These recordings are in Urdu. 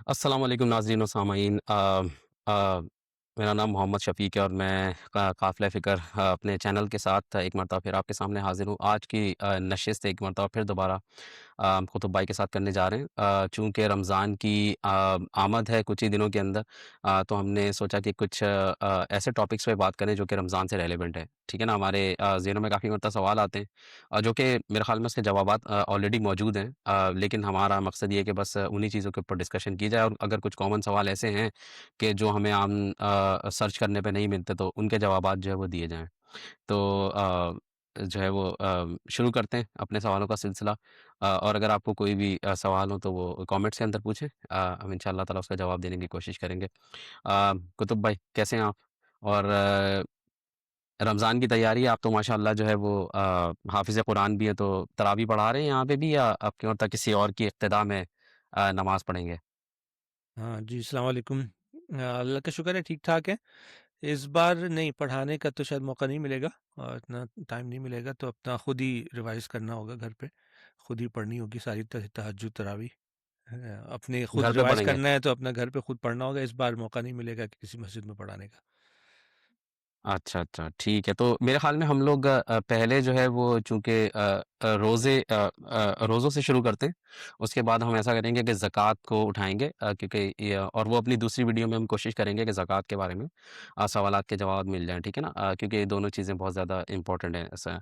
السلام علیکم ناظرین و سامعین آ، میرا نام محمد شفیق ہے اور میں قافلہ فکر اپنے چینل کے ساتھ ایک مرتبہ پھر آپ کے سامنے حاضر ہوں. آج کی نشست ایک مرتبہ پھر دوبارہ قطب بھائی کے ساتھ کرنے جا رہے ہیں. چونکہ رمضان کی آمد ہے کچھ ہی دنوں کے اندر، تو ہم نے سوچا کہ کچھ ایسے ٹاپکس پہ بات کریں جو کہ رمضان سے ریلیونٹ ہے. ٹھیک ہے نا، ہمارے ذہنوں میں کافی مرتبہ سوال آتے ہیں جو کہ میرے خیال میں اس کے جوابات آلریڈی موجود ہیں، لیکن ہمارا مقصد یہ ہے کہ بس انہی چیزوں کے اوپر ڈسکشن کی جائے، اور اگر کچھ کامن سوال ایسے ہیں کہ جو ہمیں عام سرچ کرنے پہ نہیں ملتے تو ان کے جوابات جو ہے وہ دیے جائیں. تو جو ہے وہ شروع کرتے ہیں اپنے سوالوں کا سلسلہ. اور اگر آپ کو کوئی بھی سوال ہو تو وہ کامنٹس کے اندر پوچھیں، ہم ان شاء اللہ تعالیٰ اس کا جواب دینے کی کوشش کریں گے. قطب بھائی کیسے ہیں آپ؟ اور رمضان کی تیاری، آپ تو ماشاء اللہ جو ہے وہ حافظ قرآن بھی ہے، تو تراویح پڑھا رہے ہیں یہاں پہ بھی، یا آپ کے مطلب کسی اور کی اقتداء میں نماز پڑھیں گے؟ ہاں جی، السلام علیکم۔ اللہ کا شکر ہے ٹھیک ٹھاک ہے۔ اس بار نہیں پڑھانے کا تو شاید موقع نہیں ملے گا، اور اتنا ٹائم نہیں ملے گا، تو اپنا خود ہی ریوائز کرنا ہوگا گھر پہ، خود ہی پڑھنی ہوگی ساری تہجد تراویح۔ اپنے خود گھر پہ ریوائز پڑھیں گے؟ کرنا ہے تو اپنا گھر پہ خود پڑھنا ہوگا، اس بار موقع نہیں ملے گا کہ کسی مسجد میں پڑھانے کا۔ اچھا اچھا، ٹھیک ہے. تو میرے خیال میں ہم لوگ پہلے جو ہے وہ چونکہ روزوں سے شروع کرتے ہیں، اس کے بعد ہم ایسا کریں گے کہ زکوٰۃ کو اٹھائیں گے، کیونکہ اور وہ اپنی دوسری ویڈیو میں ہم کوشش کریں گے کہ زکوٰۃ کے بارے میں سوالات کے جواب مل جائیں. ٹھیک ہے نا، کیونکہ یہ دونوں چیزیں بہت زیادہ امپورٹنٹ ہیں ایسا.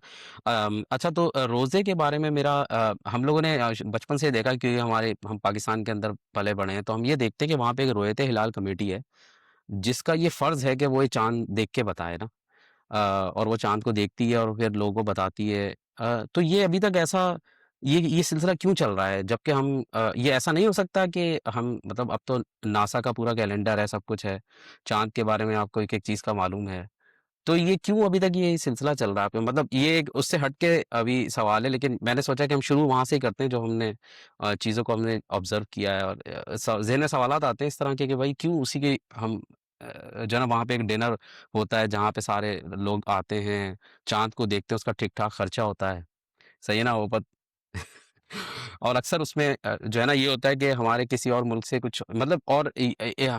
اچھا، تو روزے کے بارے میں میرا ہم لوگوں نے بچپن سے دیکھا کہ ہم پاکستان کے اندر پلے بڑے ہیں، تو ہم یہ دیکھتے ہیں کہ وہاں پہ ایک رویت ہلال کمیٹی ہے جس کا یہ فرض ہے کہ وہ یہ چاند دیکھ کے بتائے نا. اور وہ چاند کو دیکھتی ہے اور پھر لوگوں کو بتاتی ہے. تو یہ ابھی تک ایسا یہ سلسلہ کیوں چل رہا ہے، جبکہ ہم یہ ایسا نہیں ہو سکتا کہ ہم مطلب اب تو ناسا کا پورا کیلنڈر ہے، سب کچھ ہے، چاند کے بارے میں آپ کو ایک ایک چیز کا معلوم ہے. تو یہ کیوں ابھی تک یہ سلسلہ چل رہا ہے آپ کا؟ مطلب یہ ایک اس سے ہٹ کے ابھی سوال ہے، لیکن میں نے سوچا کہ ہم شروع وہاں سے ہی کرتے ہیں جو ہم نے چیزوں کو ہم نے آبزرو کیا ہے. اور ذہن میں سوالات آتے ہیں اس طرح کے کہ بھائی کیوں اسی کے ہم جو ہے نا وہاں پہ ایک ڈنر ہوتا ہے جہاں پہ سارے لوگ آتے ہیں، چاند کو دیکھتے ہیں، اس کا ٹھیک ٹھاک خرچہ ہوتا ہے، صحیح ہے نا وہ اور اکثر اس میں جو ہے نا یہ ہوتا ہے کہ ہمارے کسی اور ملک سے کچھ مطلب اور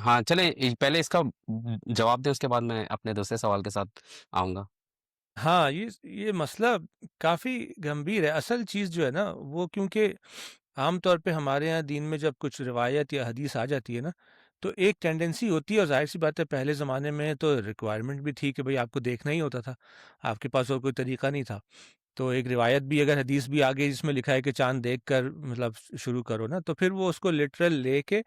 ہاں چلیں پہلے اس کا جواب دیں، اس کے بعد میں اپنے دوسرے سوال کے ساتھ آؤں گا. ہاں، یہ مسئلہ کافی گمبھیر ہے۔ اصل چیز جو ہے نا وہ، کیونکہ عام طور پہ ہمارے ہاں دین میں جب کچھ روایت یا حدیث آ جاتی ہے نا، تو ایک ٹینڈنسی ہوتی ہے، اور ظاہر سی بات ہے پہلے زمانے میں تو ریکوائرمنٹ بھی تھی کہ بھئی آپ کو دیکھنا ہی ہوتا تھا، آپ کے پاس اور کوئی طریقہ نہیں تھا۔ تو ایک روایت بھی، اگر حدیث بھی آ گئی جس میں لکھا ہے کہ چاند دیکھ کر مطلب شروع کرو نا، تو پھر وہ اس کو لٹرل لے کے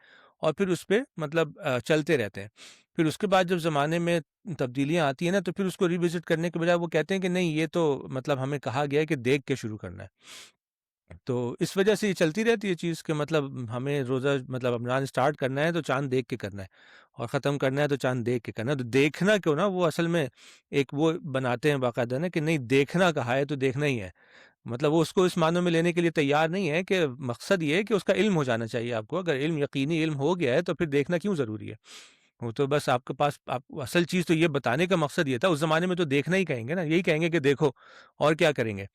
اور پھر اس پہ مطلب چلتے رہتے ہیں۔ پھر اس کے بعد جب زمانے میں تبدیلیاں آتی ہیں نا، تو پھر اس کو ریوزٹ کرنے کے بجائے وہ کہتے ہیں کہ نہیں، یہ تو مطلب ہمیں کہا گیا ہے کہ دیکھ کے شروع کرنا ہے۔ تو اس وجہ سے یہ چلتی رہتی ہے چیز کہ مطلب ہمیں روزہ مطلب رمضان اسٹارٹ کرنا ہے تو چاند دیکھ کے کرنا ہے، اور ختم کرنا ہے تو چاند دیکھ کے کرنا ہے۔ تو دیکھنا کیوں نا، وہ اصل میں ایک وہ بناتے ہیں باقاعدہ نا کہ نہیں، دیکھنا کہا ہے تو دیکھنا ہی ہے۔ مطلب وہ اس کو اس معنوں میں لینے کے لیے تیار نہیں ہے کہ مقصد یہ ہے کہ اس کا علم ہو جانا چاہیے آپ کو۔ اگر علم، یقینی علم ہو گیا ہے تو پھر دیکھنا کیوں ضروری ہے؟ وہ تو بس آپ کے پاس، آپ اصل چیز تو یہ بتانے کا مقصد یہ تھا۔ اس زمانے میں تو دیکھنا ہی کہیں گے نا، یہی کہیں گے کہ دیکھو، اور کیا کریں گے؟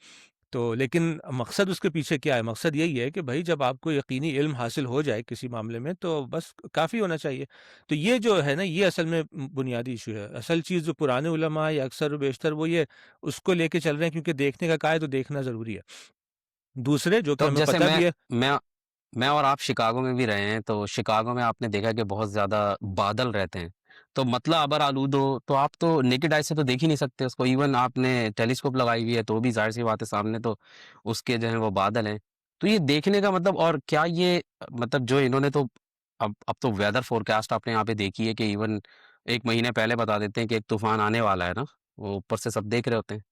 تو لیکن مقصد اس کے پیچھے کیا ہے؟ مقصد یہی ہے کہ بھائی جب آپ کو یقینی علم حاصل ہو جائے کسی معاملے میں تو بس کافی ہونا چاہیے۔ تو یہ جو ہے نا، یہ اصل میں بنیادی ایشو ہے۔ اصل چیز جو پرانے علماء یا اکثر و بیشتر وہ یہ اس کو لے کے چل رہے ہیں، کیونکہ دیکھنے کا کہا ہے تو دیکھنا ضروری ہے۔ دوسرے جو کہ تو اب ہمیں جیسے پتہ بھی ہے۔ میں میں اور آپ شکاگو میں بھی رہے ہیں، تو شکاگو میں آپ نے دیکھا کہ بہت زیادہ بادل رہتے ہیں، تو مطلع ابر آلود ہو تو آپ تو نیکڈ آئی سے تو دیکھ ہی نہیں سکتے اس کو. ایون آپ نے ٹیلیسکوپ لگائی ہوئی ہے تو بھی ظاہر سی بات ہے سامنے تو اس کے جو ہیں وہ بادل ہیں. تو یہ دیکھنے کا مطلب، اور کیا یہ مطلب جو انہوں نے تو اب تو ویدر فورکاسٹ آپ نے یہاں پہ دیکھی ہے کہ ایون ایک مہینے پہلے بتا دیتے ہیں کہ ایک طوفان آنے والا ہے نا، وہ اوپر سے سب دیکھ رہے ہوتے ہیں.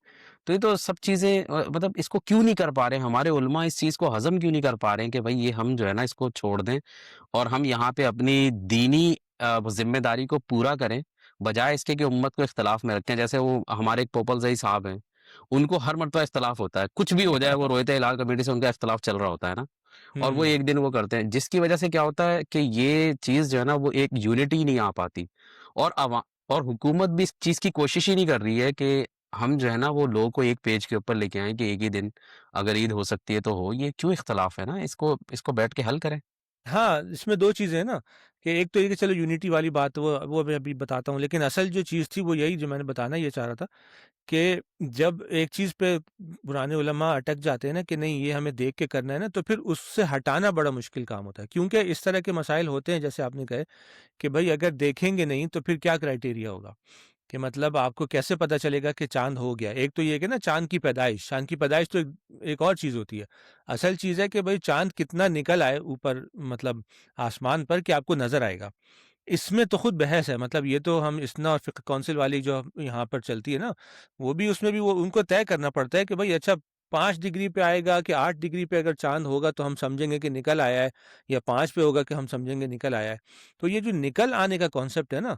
تو یہ تو سب چیزیں مطلب اس کو کیوں نہیں کر پا رہے ہمارے علماء، اس چیز کو ہضم کیوں نہیں کر پا رہے ہیں کہ بھائی یہ ہم جو ہے نا اس کو چھوڑ دیں اور ہم یہاں پہ اپنی دینی ذمہ داری کو پورا کریں، بجائے اس کے کہ امت کو اختلاف میں رکھیں. جیسے وہ ہمارے ایک پوپل زئی صاحب ہیں، ان کو ہر مرتبہ اختلاف ہوتا ہے، کچھ بھی ہو جائے وہ رویت ہلال کمیٹی سے ان کا اختلاف چل رہا ہوتا ہے نا، اور وہ ہوں ایک دن وہ کرتے ہیں، جس کی وجہ سے کیا ہوتا ہے کہ یہ چیز جو ہے نا وہ ایک یونٹی نہیں آ پاتی. اور عوام اور حکومت بھی اس چیز کی کوشش ہی نہیں کر رہی ہے کہ ہم جو ہے نا وہ لوگوں کو ایک پیج کے اوپر لے کے آئیں کہ ایک ہی دن اگر عید ہو سکتی ہے تو ہو. یہ کیوں اختلاف ہے نا، اس کو بیٹھ کے حل کریں. ہاں، اس میں 2 چیزیں ہیں نا، کہ ایک تو یہ کہ چلو یونٹی والی بات وہ میں ابھی بتاتا ہوں، لیکن اصل جو چیز تھی وہ یہی جو میں نے بتانا یہ چاہ رہا تھا کہ جب ایک چیز پہ پرانے علماء اٹک جاتے ہیں نا کہ نہیں یہ ہمیں دیکھ کے کرنا ہے نا، تو پھر اس سے ہٹانا بڑا مشکل کام ہوتا ہے، کیونکہ اس طرح کے مسائل ہوتے ہیں جیسے آپ نے کہے کہ بھائی اگر دیکھیں گے نہیں تو پھر کیا کرائٹیریا ہوگا، کہ مطلب آپ کو کیسے پتا چلے گا کہ چاند ہو گیا؟ ایک تو یہ کہ نا چاند کی پیدائش تو ایک اور چیز ہوتی ہے، اصل چیز ہے کہ بھائی چاند کتنا نکل آئے اوپر، مطلب آسمان پر، کہ آپ کو نظر آئے گا۔ اس میں تو خود بحث ہے، مطلب یہ تو ہم اسنا اور فقہ کونسل والی جو یہاں پر چلتی ہے نا، وہ بھی اس میں بھی وہ ان کو طے کرنا پڑتا ہے کہ بھائی اچھا 5 ڈگری پہ آئے گا کہ 8 ڈگری پہ اگر چاند ہوگا تو ہم سمجھیں گے کہ نکل آیا ہے، یا 5 پہ ہوگا کہ ہم سمجھیں گے نکل آیا ہے۔ تو یہ جو نکل آنے کا کانسیپٹ ہے نا،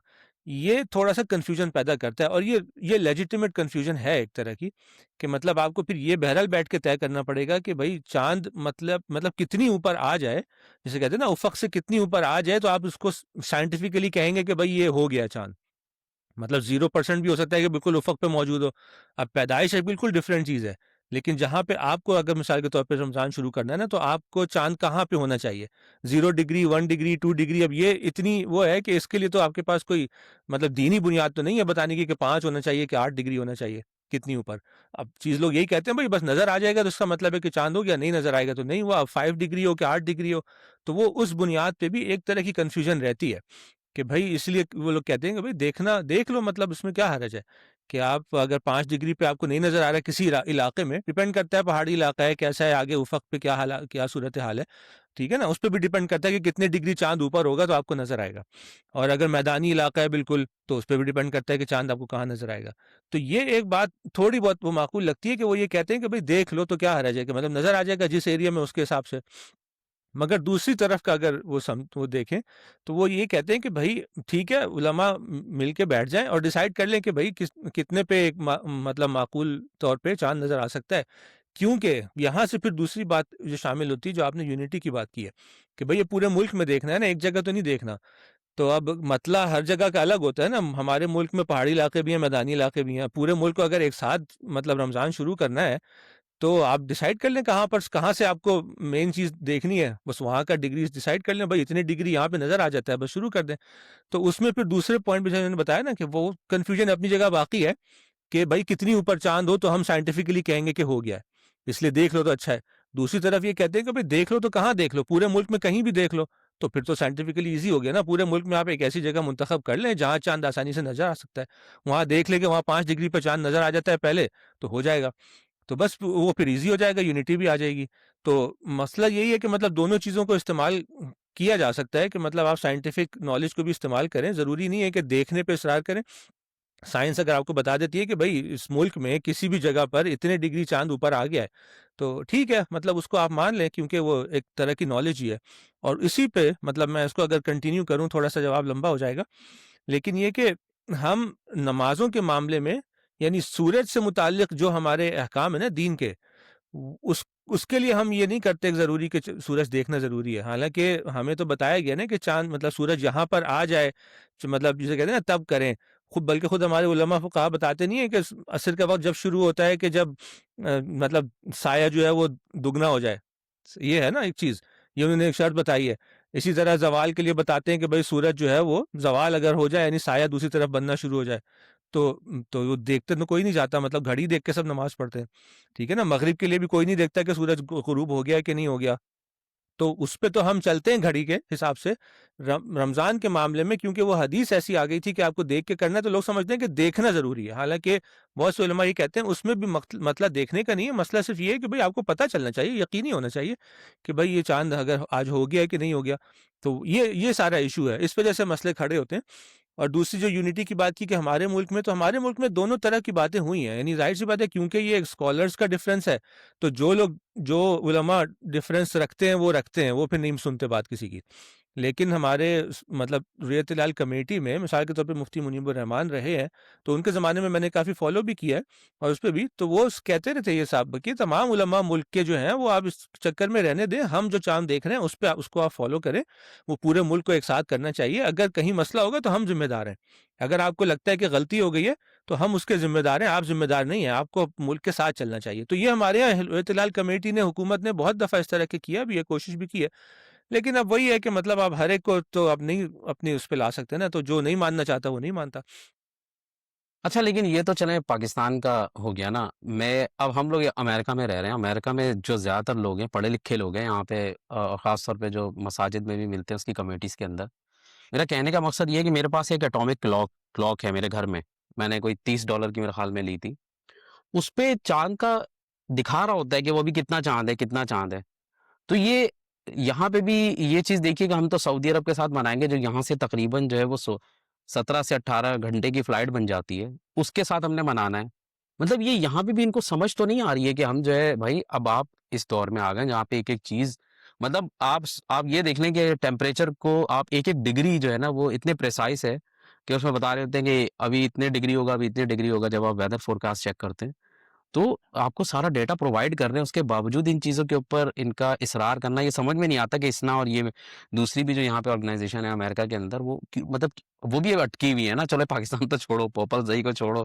یہ تھوڑا سا کنفیوژن پیدا کرتا ہے، اور یہ لیجیٹیمیٹ کنفیوژن ہے ایک طرح کی، کہ مطلب آپ کو پھر یہ بہرحال بیٹھ کے طے کرنا پڑے گا کہ بھائی چاند مطلب کتنی اوپر آ جائے، جسے کہتے ہیں نا افق سے کتنی اوپر آ جائے تو آپ اس کو سائنٹیفکلی کہیں گے کہ بھائی یہ ہو گیا چاند۔ مطلب 0% بھی ہو سکتا ہے کہ بالکل افق پہ موجود ہو، اب پیدائش ایک بالکل ڈفرینٹ چیز ہے، لیکن جہاں پہ آپ کو اگر مثال کے طور پہ رمضان شروع کرنا ہے نا، تو آپ کو چاند کہاں پہ ہونا چاہیے؟ 0 ڈگری، 1 ڈگری، 2 ڈگری؟ اب یہ اتنی وہ ہے کہ اس کے لیے تو آپ کے پاس کوئی مطلب دینی بنیاد تو نہیں ہے بتانے کی کہ 5 ہونا چاہیے کہ 8 ڈگری ہونا چاہیے، کتنی اوپر۔ اب چیز لوگ یہی کہتے ہیں بھائی بس نظر آ جائے گا تو اس کا مطلب ہے کہ چاند ہو گیا، نہیں نظر آئے گا تو نہیں ہوا، اب 5 ڈگری ہو کہ 8 ڈگری ہو، تو وہ اس بنیاد پہ بھی ایک طرح کی کنفیوژن رہتی ہے، کہ بھائی اس لیے وہ لوگ کہتے ہیں کہ بھائی دیکھنا دیکھ لو، مطلب اس میں کیا حرج ہے کہ آپ اگر 5 ڈگری پہ آپ کو نہیں نظر آ رہا ہے کسی علاقے میں، ڈیپینڈ کرتا ہے پہاڑی علاقہ ہے کیسا ہے، آگے افق پہ کیا صورت حال ہے، ٹھیک ہے نا، اس پہ بھی ڈیپینڈ کرتا ہے کہ کتنے ڈگری چاند اوپر ہوگا تو آپ کو نظر آئے گا، اور اگر میدانی علاقہ ہے بالکل تو اس پہ بھی ڈیپینڈ کرتا ہے کہ چاند آپ کو کہاں نظر آئے گا۔ تو یہ ایک بات تھوڑی بہت وہ معقول لگتی ہے کہ وہ یہ کہتے ہیں کہ بھائی دیکھ لو تو کیا حرج ہے، کہ مطلب نظر آ جائے گا جس ایریا میں اس کے حساب سے۔ مگر دوسری طرف کا اگر وہ دیکھیں تو وہ یہ کہتے ہیں کہ بھائی ٹھیک ہے، علماء مل کے بیٹھ جائیں اور ڈیسائیڈ کر لیں کہ بھائی کتنے پہ ایک مطلب معقول طور پہ چاند نظر آ سکتا ہے، کیونکہ یہاں سے پھر دوسری بات جو شامل ہوتی ہے جو آپ نے یونٹی کی بات کی ہے کہ بھئی یہ پورے ملک میں دیکھنا ہے نا، ایک جگہ تو نہیں دیکھنا۔ تو اب مطلع ہر جگہ کا الگ ہوتا ہے نا، ہمارے ملک میں پہاڑی علاقے بھی ہیں، میدانی علاقے بھی ہیں، پورے ملک کو اگر ایک ساتھ مطلب رمضان شروع کرنا ہے تو آپ ڈیسائیڈ کر لیں کہاں سے آپ کو مین چیز دیکھنی ہے، بس وہاں کا ڈگری ڈیسائیڈ کر لیں، بھائی اتنے ڈگری یہاں پہ نظر آ جاتا ہے، بس شروع کر دیں۔ تو اس میں پھر دوسرے پوائنٹ پہ جو میں نے بتایا نا کہ وہ کنفیوژن اپنی جگہ باقی ہے، کہ بھائی کتنی اوپر چاند ہو تو ہم سائنٹیفکلی کہیں گے کہ ہو گیا ہے، اس لیے دیکھ لو تو اچھا ہے۔ دوسری طرف یہ کہتے ہیں کہ بھائی دیکھ لو تو کہاں دیکھ لو، پورے ملک میں کہیں بھی دیکھ لو، تو پھر تو سائنٹیفکلی ایزی ہو گیا نا، پورے ملک میں آپ ایک ایسی جگہ منتخب کر لیں جہاں چاند آسانی سے نظر آ سکتا ہے، وہاں دیکھ لیں کہ وہاں 5 ڈگری پہ چاند نظر آ جاتا ہے پہلے، تو ہو جائے گا، تو بس وہ پھر ایزی ہو جائے گا، یونٹی بھی آ جائے گی۔ تو مسئلہ یہی ہے کہ مطلب دونوں چیزوں کو استعمال کیا جا سکتا ہے، کہ مطلب آپ سائنٹیفک نالج کو بھی استعمال کریں، ضروری نہیں ہے کہ دیکھنے پہ اصرار کریں۔ سائنس اگر آپ کو بتا دیتی ہے کہ بھئی اس ملک میں کسی بھی جگہ پر اتنے ڈگری چاند اوپر آ گیا ہے تو ٹھیک ہے، مطلب اس کو آپ مان لیں کیونکہ وہ ایک طرح کی نالج ہی ہے، اور اسی پہ مطلب میں اس کو اگر کنٹینیو کروں، تھوڑا سا جواب لمبا ہو جائے گا، لیکن یہ کہ ہم نمازوں کے معاملے میں، یعنی سورج سے متعلق جو ہمارے احکام ہیں نا دین کے، اس اس کے لیے ہم یہ نہیں کرتے کہ ضروری کہ سورج دیکھنا ضروری ہے، حالانکہ ہمیں تو بتایا گیا نا کہ چاند مطلب سورج یہاں پر آ جائے، مطلب جسے کہتے ہیں نا تب کریں، بلکہ خود ہمارے علماء فقہا بتاتے نہیں ہیں کہ عصر کا وقت جب شروع ہوتا ہے کہ جب مطلب سایہ جو ہے وہ دگنا ہو جائے، یہ ہے نا ایک چیز، یہ انہوں نے ایک شرط بتائی ہے۔ اسی طرح زوال کے لیے بتاتے ہیں کہ بھئی سورج جو ہے وہ زوال اگر ہو جائے، یعنی سایہ دوسری طرف بننا شروع ہو جائے، تو وہ دیکھتے تو کوئی نہیں جاتا، مطلب گھڑی دیکھ کے سب نماز پڑھتے ہیں، ٹھیک ہے نا، مغرب کے لیے بھی کوئی نہیں دیکھتا کہ سورج غروب ہو گیا کہ نہیں ہو گیا، تو اس پہ تو ہم چلتے ہیں گھڑی کے حساب سے۔ رمضان کے معاملے میں کیونکہ وہ حدیث ایسی آ گئی تھی کہ آپ کو دیکھ کے کرنا ہے، تو لوگ سمجھتے ہیں کہ دیکھنا ضروری ہے، حالانکہ بہت سے علماء یہ کہتے ہیں اس میں بھی مسئلہ دیکھنے کا نہیں ہے، مسئلہ صرف یہ ہے کہ بھئی آپ کو پتہ چلنا چاہیے، یقینی ہونا چاہیے کہ بھئی یہ چاند اگر آج ہو گیا ہے کہ نہیں ہو گیا، تو یہ سارا ایشو ہے، اس وجہ سے مسئلے کھڑے ہوتے ہیں۔ اور دوسری جو یونٹی کی بات کی کہ ہمارے ملک میں، تو ہمارے ملک میں دونوں طرح کی باتیں ہوئی ہیں، یعنی ظاہر سی بات ہے کیونکہ یہ ایک اسکالرس کا ڈفرینس ہے، تو جو علماء ڈفرینس رکھتے ہیں وہ پھر نہیں سنتے بات کسی کی، لیکن ہمارے مطلب ریت لال کمیٹی میں مثال کے طور پہ مفتی منیب الرحمان رہے ہیں، تو ان کے زمانے میں نے کافی فالو بھی کیا ہے، اور اس پہ بھی تو وہ کہتے رہتے یہ صاحب کہ تمام علماء ملک کے جو ہیں وہ آپ اس چکر میں رہنے دیں، ہم جو چاند دیکھ رہے ہیں اس کو آپ فالو کریں، وہ پورے ملک کو ایک ساتھ کرنا چاہیے، اگر کہیں مسئلہ ہوگا تو ہم ذمہ دار ہیں، اگر آپ کو لگتا ہے کہ غلطی ہو گئی ہے تو ہم اس کے ذمہ دار ہیں، آپ ذمہ دار نہیں ہیں، آپ کو ملک کے ساتھ چلنا چاہیے۔ تو یہ ہمارے یہاں احتلال کمیٹی نے، حکومت نے بہت دفعہ اس طرح کے کیا بھی ہے، کوشش بھی کی ہے لیکن اب وہی ہے کہ مطلب آپ ہر ایک کو تو اب نہیں اپنی اس پہ لا سکتے نا، تو جو نہیں ماننا چاہتا وہ نہیں مانتا۔ اچھا لیکن یہ تو چلیں پاکستان کا ہو گیا نا، اب ہم لوگ امریکہ میں رہ رہے ہیں، امریکہ میں جو زیادہ تر لوگ ہیں پڑھے لکھے لوگ ہیں یہاں پہ، اور خاص طور پہ جو مساجد میں بھی ملتے ہیں اس کی کمیٹیز کے اندر۔ میرا کہنے کا مقصد یہ ہے کہ میرے پاس ایک اٹامک کلاک ہے میرے گھر میں نے کوئی $30 کی میرے خیال میں لی تھی، اس پہ چاند کا دکھا رہا ہوتا ہے کہ وہ بھی کتنا چاند ہے کتنا چاند ہے۔ تو یہ یہاں پہ بھی یہ چیز دیکھیے کہ ہم تو سعودی عرب کے ساتھ منائیں گے جو یہاں سے تقریباً جو ہے وہ 17 سے 18 گھنٹے کی فلائٹ بن جاتی ہے، اس کے ساتھ ہم نے منانا ہے۔ مطلب یہ یہاں پہ بھی ان کو سمجھ تو نہیں آ رہی ہے کہ ہم جو ہے بھائی اب آپ اس دور میں آ گئے جہاں پہ ایک ایک چیز، مطلب آپ یہ دیکھ لیں کہ ٹیمپریچر کو آپ ایک ایک ڈگری جو ہے نا وہ اتنے پریسائز ہے کہ اس میں بتا رہے ہوتے ہیں کہ ابھی اتنے ڈگری ہوگا ابھی اتنے ڈگری ہوگا جب آپ ویدر فورکاسٹ چیک کرتے ہیں، تو آپ کو سارا ڈیٹا پرووائڈ کر رہے ہیں، اس کے باوجود ان چیزوں کے اوپر ان کا اصرار کرنا یہ سمجھ میں نہیں آتا کہ اسنا اور یہ دوسری بھی جو یہاں پہ آرگنائزیشن ہے امریکہ کے اندر وہ مطلب وہ بھی اب اٹکی ہوئی ہے نا، چلو پاکستان تو چھوڑو، پوپل زئی کو چھوڑو،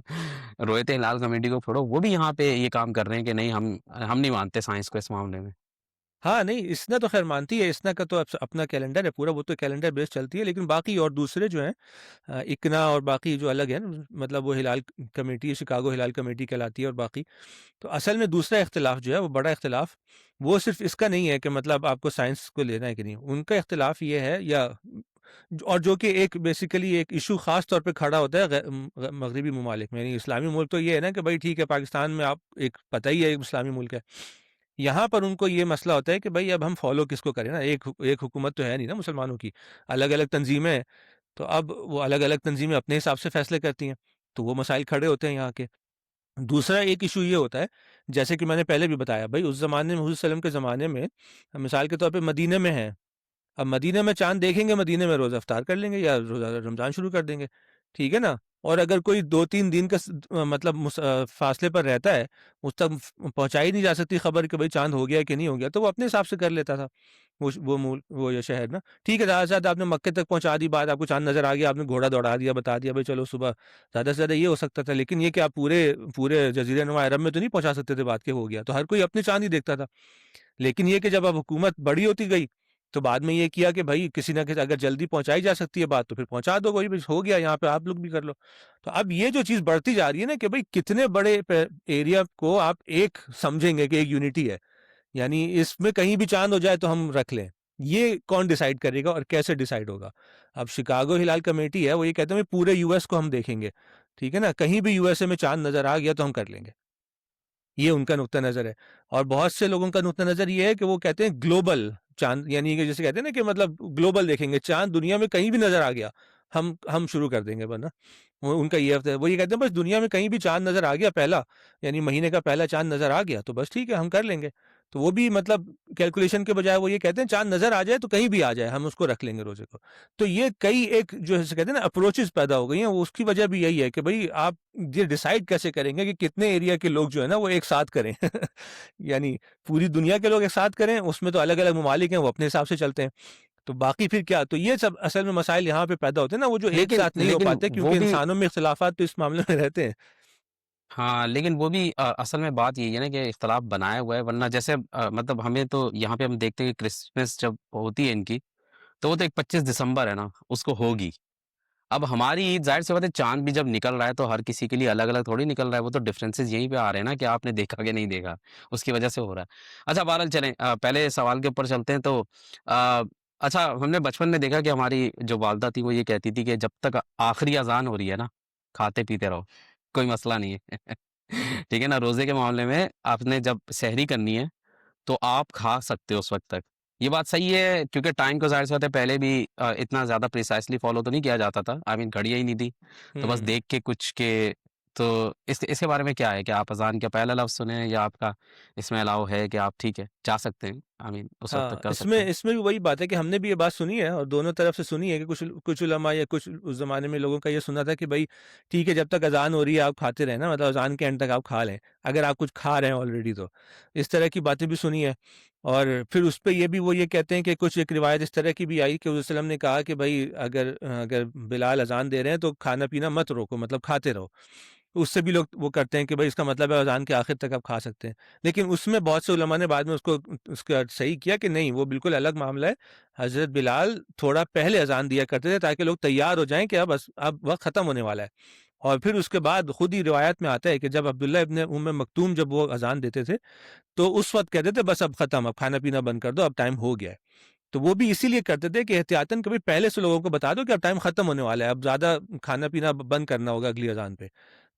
رویت ہلال کمیٹی کو چھوڑو، وہ بھی یہاں پہ یہ کام کر رہے ہیں کہ نہیں ہم نہیں مانتے سائنس کو اس معاملے میں۔ ہاں نہیں، اسنا تو خیر مانتی ہے، اسنا کا تو اپنا کیلنڈر ہے پورا، وہ تو کیلنڈر بیس چلتی ہے، لیکن باقی اور دوسرے جو ہیں اکنا اور باقی جو الگ ہیں، مطلب وہ ہلال کمیٹی، شکاگو ہلال کمیٹی کہلاتی ہے، اور باقی تو اصل میں دوسرا اختلاف جو ہے وہ بڑا اختلاف وہ صرف اس کا نہیں ہے کہ مطلب آپ کو سائنس کو لینا ہے کہ نہیں، ان کا اختلاف یہ ہے، یا اور جو کہ ایک بیسیکلی ایک ایشو خاص طور پہ کھڑا ہوتا ہے مغربی ممالک میں، یعنی اسلامی ملک تو یہ ہے نا کہ بھائی ٹھیک ہے پاکستان میں آپ ایک پتہ ہی ہے ایک اسلامی ملک ہے، یہاں پر ان کو یہ مسئلہ ہوتا ہے کہ بھائی اب ہم فالو کس کو کریں نا، ایک حکومت تو ہے نہیں نا مسلمانوں کی، الگ الگ تنظیمیں ہیں، تو اب وہ الگ الگ تنظیمیں اپنے حساب سے فیصلے کرتی ہیں، تو وہ مسائل کھڑے ہوتے ہیں یہاں کے۔ دوسرا ایک ایشو یہ ہوتا ہے، جیسے کہ میں نے پہلے بھی بتایا، بھائی اس زمانے میں حضور صلی اللہ علیہ وسلم کے زمانے میں مثال کے طور پہ مدینے میں ہیں، اب مدینے میں چاند دیکھیں گے، مدینے میں روزہ افطار کر لیں گے یا روزہ رمضان شروع کر دیں گے، ٹھیک ہے نا، اور اگر کوئی 2-3 دن کا مطلب فاصلے پر رہتا ہے، اس تک پہنچائی نہیں جا سکتی خبر کہ بھائی چاند ہو گیا کہ نہیں ہو گیا، تو وہ اپنے حساب سے کر لیتا تھا، وہ یہ شہر نا، ٹھیک ہے، زیادہ سے زیادہ آپ نے مکے تک پہنچا دی بات، آپ کو چاند نظر آ گیا، آپ نے گھوڑا دوڑا دیا، بتا دیا بھائی چلو صبح، زیادہ سے زیادہ یہ ہو سکتا تھا، لیکن یہ کہ آپ پورے جزیرہ نما عرب میں تو نہیں پہنچا سکتے تھے بات کہ ہو گیا، تو ہر کوئی اپنی چاند ہی دیکھتا تھا، لیکن یہ کہ جب اب حکومت بڑی ہوتی گئی تو بعد میں یہ کیا کہ بھائی کسی نہ کسی اگر جلدی پہنچائی جا سکتی ہے بات تو پھر پہنچا دو، وہی ہو گیا، یہاں پہ آپ لوگ بھی کر لو، تو اب یہ جو چیز بڑھتی جا رہی ہے نا کہ بھائی کتنے بڑے ایریا کو آپ ایک سمجھیں گے کہ ایک یونٹی ہے، یعنی اس میں کہیں بھی چاند ہو جائے تو ہم رکھ لیں، یہ کون ڈیسائیڈ کرے گا اور کیسے ڈیسائیڈ ہوگا؟ اب شکاگو ہلال کمیٹی ہے، وہ یہ کہتے ہیں پورے یو ایس کو ہم دیکھیں گے، ٹھیک ہے نا، کہیں بھی یو ایس اے میں چاند نظر آ گیا تو ہم کر لیں گے، یہ ان کا نقطہ نظر ہے، اور بہت سے لوگوں کا نقطہ نظر یہ ہے کہ وہ کہتے ہیں گلوبل چاند، یعنی کہ جیسے کہتے ہیں نا کہ مطلب گلوبل دیکھیں گے، چاند دنیا میں کہیں بھی نظر آ گیا ہم شروع کر دیں گے بنا، ان کا یہ ہفتہ ہے، وہ یہ کہتے ہیں بس دنیا میں کہیں بھی چاند نظر آ گیا پہلا، یعنی مہینے کا پہلا چاند نظر آ گیا تو بس ٹھیک ہے ہم کر لیں گے، تو وہ بھی مطلب کیلکولیشن کے بجائے وہ یہ کہتے ہیں چاند نظر آ جائے تو کہیں بھی آ جائے ہم اس کو رکھ لیں گے روزے کو، تو یہ کئی ایک جو ہے کہتے ہیں نا اپروچز پیدا ہو گئی ہیں، وہ اس کی وجہ بھی یہی ہے کہ بھئی آپ یہ ڈیسائیڈ کیسے کریں گے کہ کتنے ایریا کے لوگ جو ہے نا وہ ایک ساتھ کریں یعنی پوری دنیا کے لوگ ایک ساتھ کریں، اس میں تو الگ الگ ممالک ہیں وہ اپنے حساب سے چلتے ہیں، تو باقی پھر کیا، تو یہ سب اصل میں مسائل یہاں پہ پیدا ہوتے ہیں نا، وہ جو ایک لیکن ساتھ نہیں ہو لیکن پاتے وہ کیونکہ بھی انسانوں میں اختلافات تو اس معاملے میں رہتے ہیں۔ ہاں لیکن وہ بھی اصل میں بات یہی ہے نا کہ اختلاف بنایا ہوا ہے، ورنہ جیسے مطلب ہمیں تو یہاں پہ ہم دیکھتے ہیں کہ کرسمس جب ہوتی ہے ان کی تو وہ تو ایک 25 دسمبر ہے نا اس کو ہوگی، اب ہماری عید ظاہر سی بات ہے چاند بھی جب نکل رہا ہے تو ہر کسی کے لیے الگ الگ تھوڑی نکل رہا ہے، وہ تو ڈفرینسز یہیں پہ آ رہے ہیں نا کہ آپ نے دیکھا کہ نہیں دیکھا، اس کی وجہ سے ہو رہا ہے۔ اچھا بہرحال چلیں پہلے سوال کے اوپر چلتے ہیں، تو آ، اچھا ہم نے بچپن میں دیکھا کہ ہماری جو والدہ تھی وہ یہ کہتی تھی کہ جب تک آخری اذان ہو رہی ہے نا کھاتے پیتے رہو، کوئی مسئلہ نہیں ہے ٹھیک ہے نا، روزے کے معاملے میں آپ نے جب سحری کرنی ہے تو آپ کھا سکتے ہو اس وقت تک، یہ بات صحیح ہے کیونکہ ٹائم کو ظاہر سی بات ہے پہلے بھی اتنا زیادہ پریسائسلی فالو تو نہیں کیا جاتا تھا، آئی مین گھڑیاں ہی نہیں تھی، تو بس ہوں دیکھ کے کچھ کے، تو اس کے بارے میں کیا ہے کہ آپ اذان کا پہلا لفظ سنیں یا آپ کا اس میں الاؤ ہے کہ آپ ٹھیک ہے جا سکتے ہیں، آئی مین اس وقت ہاں، تک کر اس سکتے میں ہیں؟ اس میں بھی وہی بات ہے کہ ہم نے بھی یہ بات سنی ہے اور دونوں طرف سے سنی ہے کہ کچھ علماء یا کچھ اس زمانے میں لوگوں کا یہ سنا تھا کہ بھائی ٹھیک ہے جب تک اذان ہو رہی ہے آپ کھاتے رہیں نا، مطلب اذان کے اینڈ تک آپ کھا لیں، اگر آپ کچھ کھا رہے ہیں آلریڈی تو اس طرح کی باتیں بھی سنی ہے۔ اور پھر اس پہ یہ بھی وہ یہ کہتے ہیں کہ کچھ ایک روایت اس طرح کی بھی آئی کہ حضور صلی اللہ علیہ وسلم نے کہا کہ بھائی اگر اگر بلال اذان دے رہے ہیں تو کھانا پینا مت روکو، مطلب کھاتے رہو۔ اس سے بھی لوگ وہ کرتے ہیں کہ بھائی اس کا مطلب ہے اذان کے آخر تک آپ کھا سکتے ہیں، لیکن اس میں بہت سے علماء نے بعد میں اس کا صحیح کیا کہ نہیں، وہ بالکل الگ معاملہ ہے۔ حضرت بلال تھوڑا پہلے اذان دیا کرتے تھے تاکہ لوگ تیار ہو جائیں کہ اب وقت ختم ہونے والا ہے۔ اور پھر اس کے بعد خود ہی روایت میں آتا ہے کہ جب عبداللہ ابن مکتوم جب وہ اذان دیتے تھے تو اس وقت کہتے تھے بس اب ختم، اب کھانا پینا بند کر دو، اب ٹائم ہو گیا ہے۔ تو وہ بھی اسی لیے کرتے تھے کہ احتیاطاً کبھی پہلے سے لوگوں کو بتا دو کہ اب ٹائم ختم ہونے والا ہے، اب زیادہ کھانا پینا بند کرنا ہوگا اگلی اذان پہ۔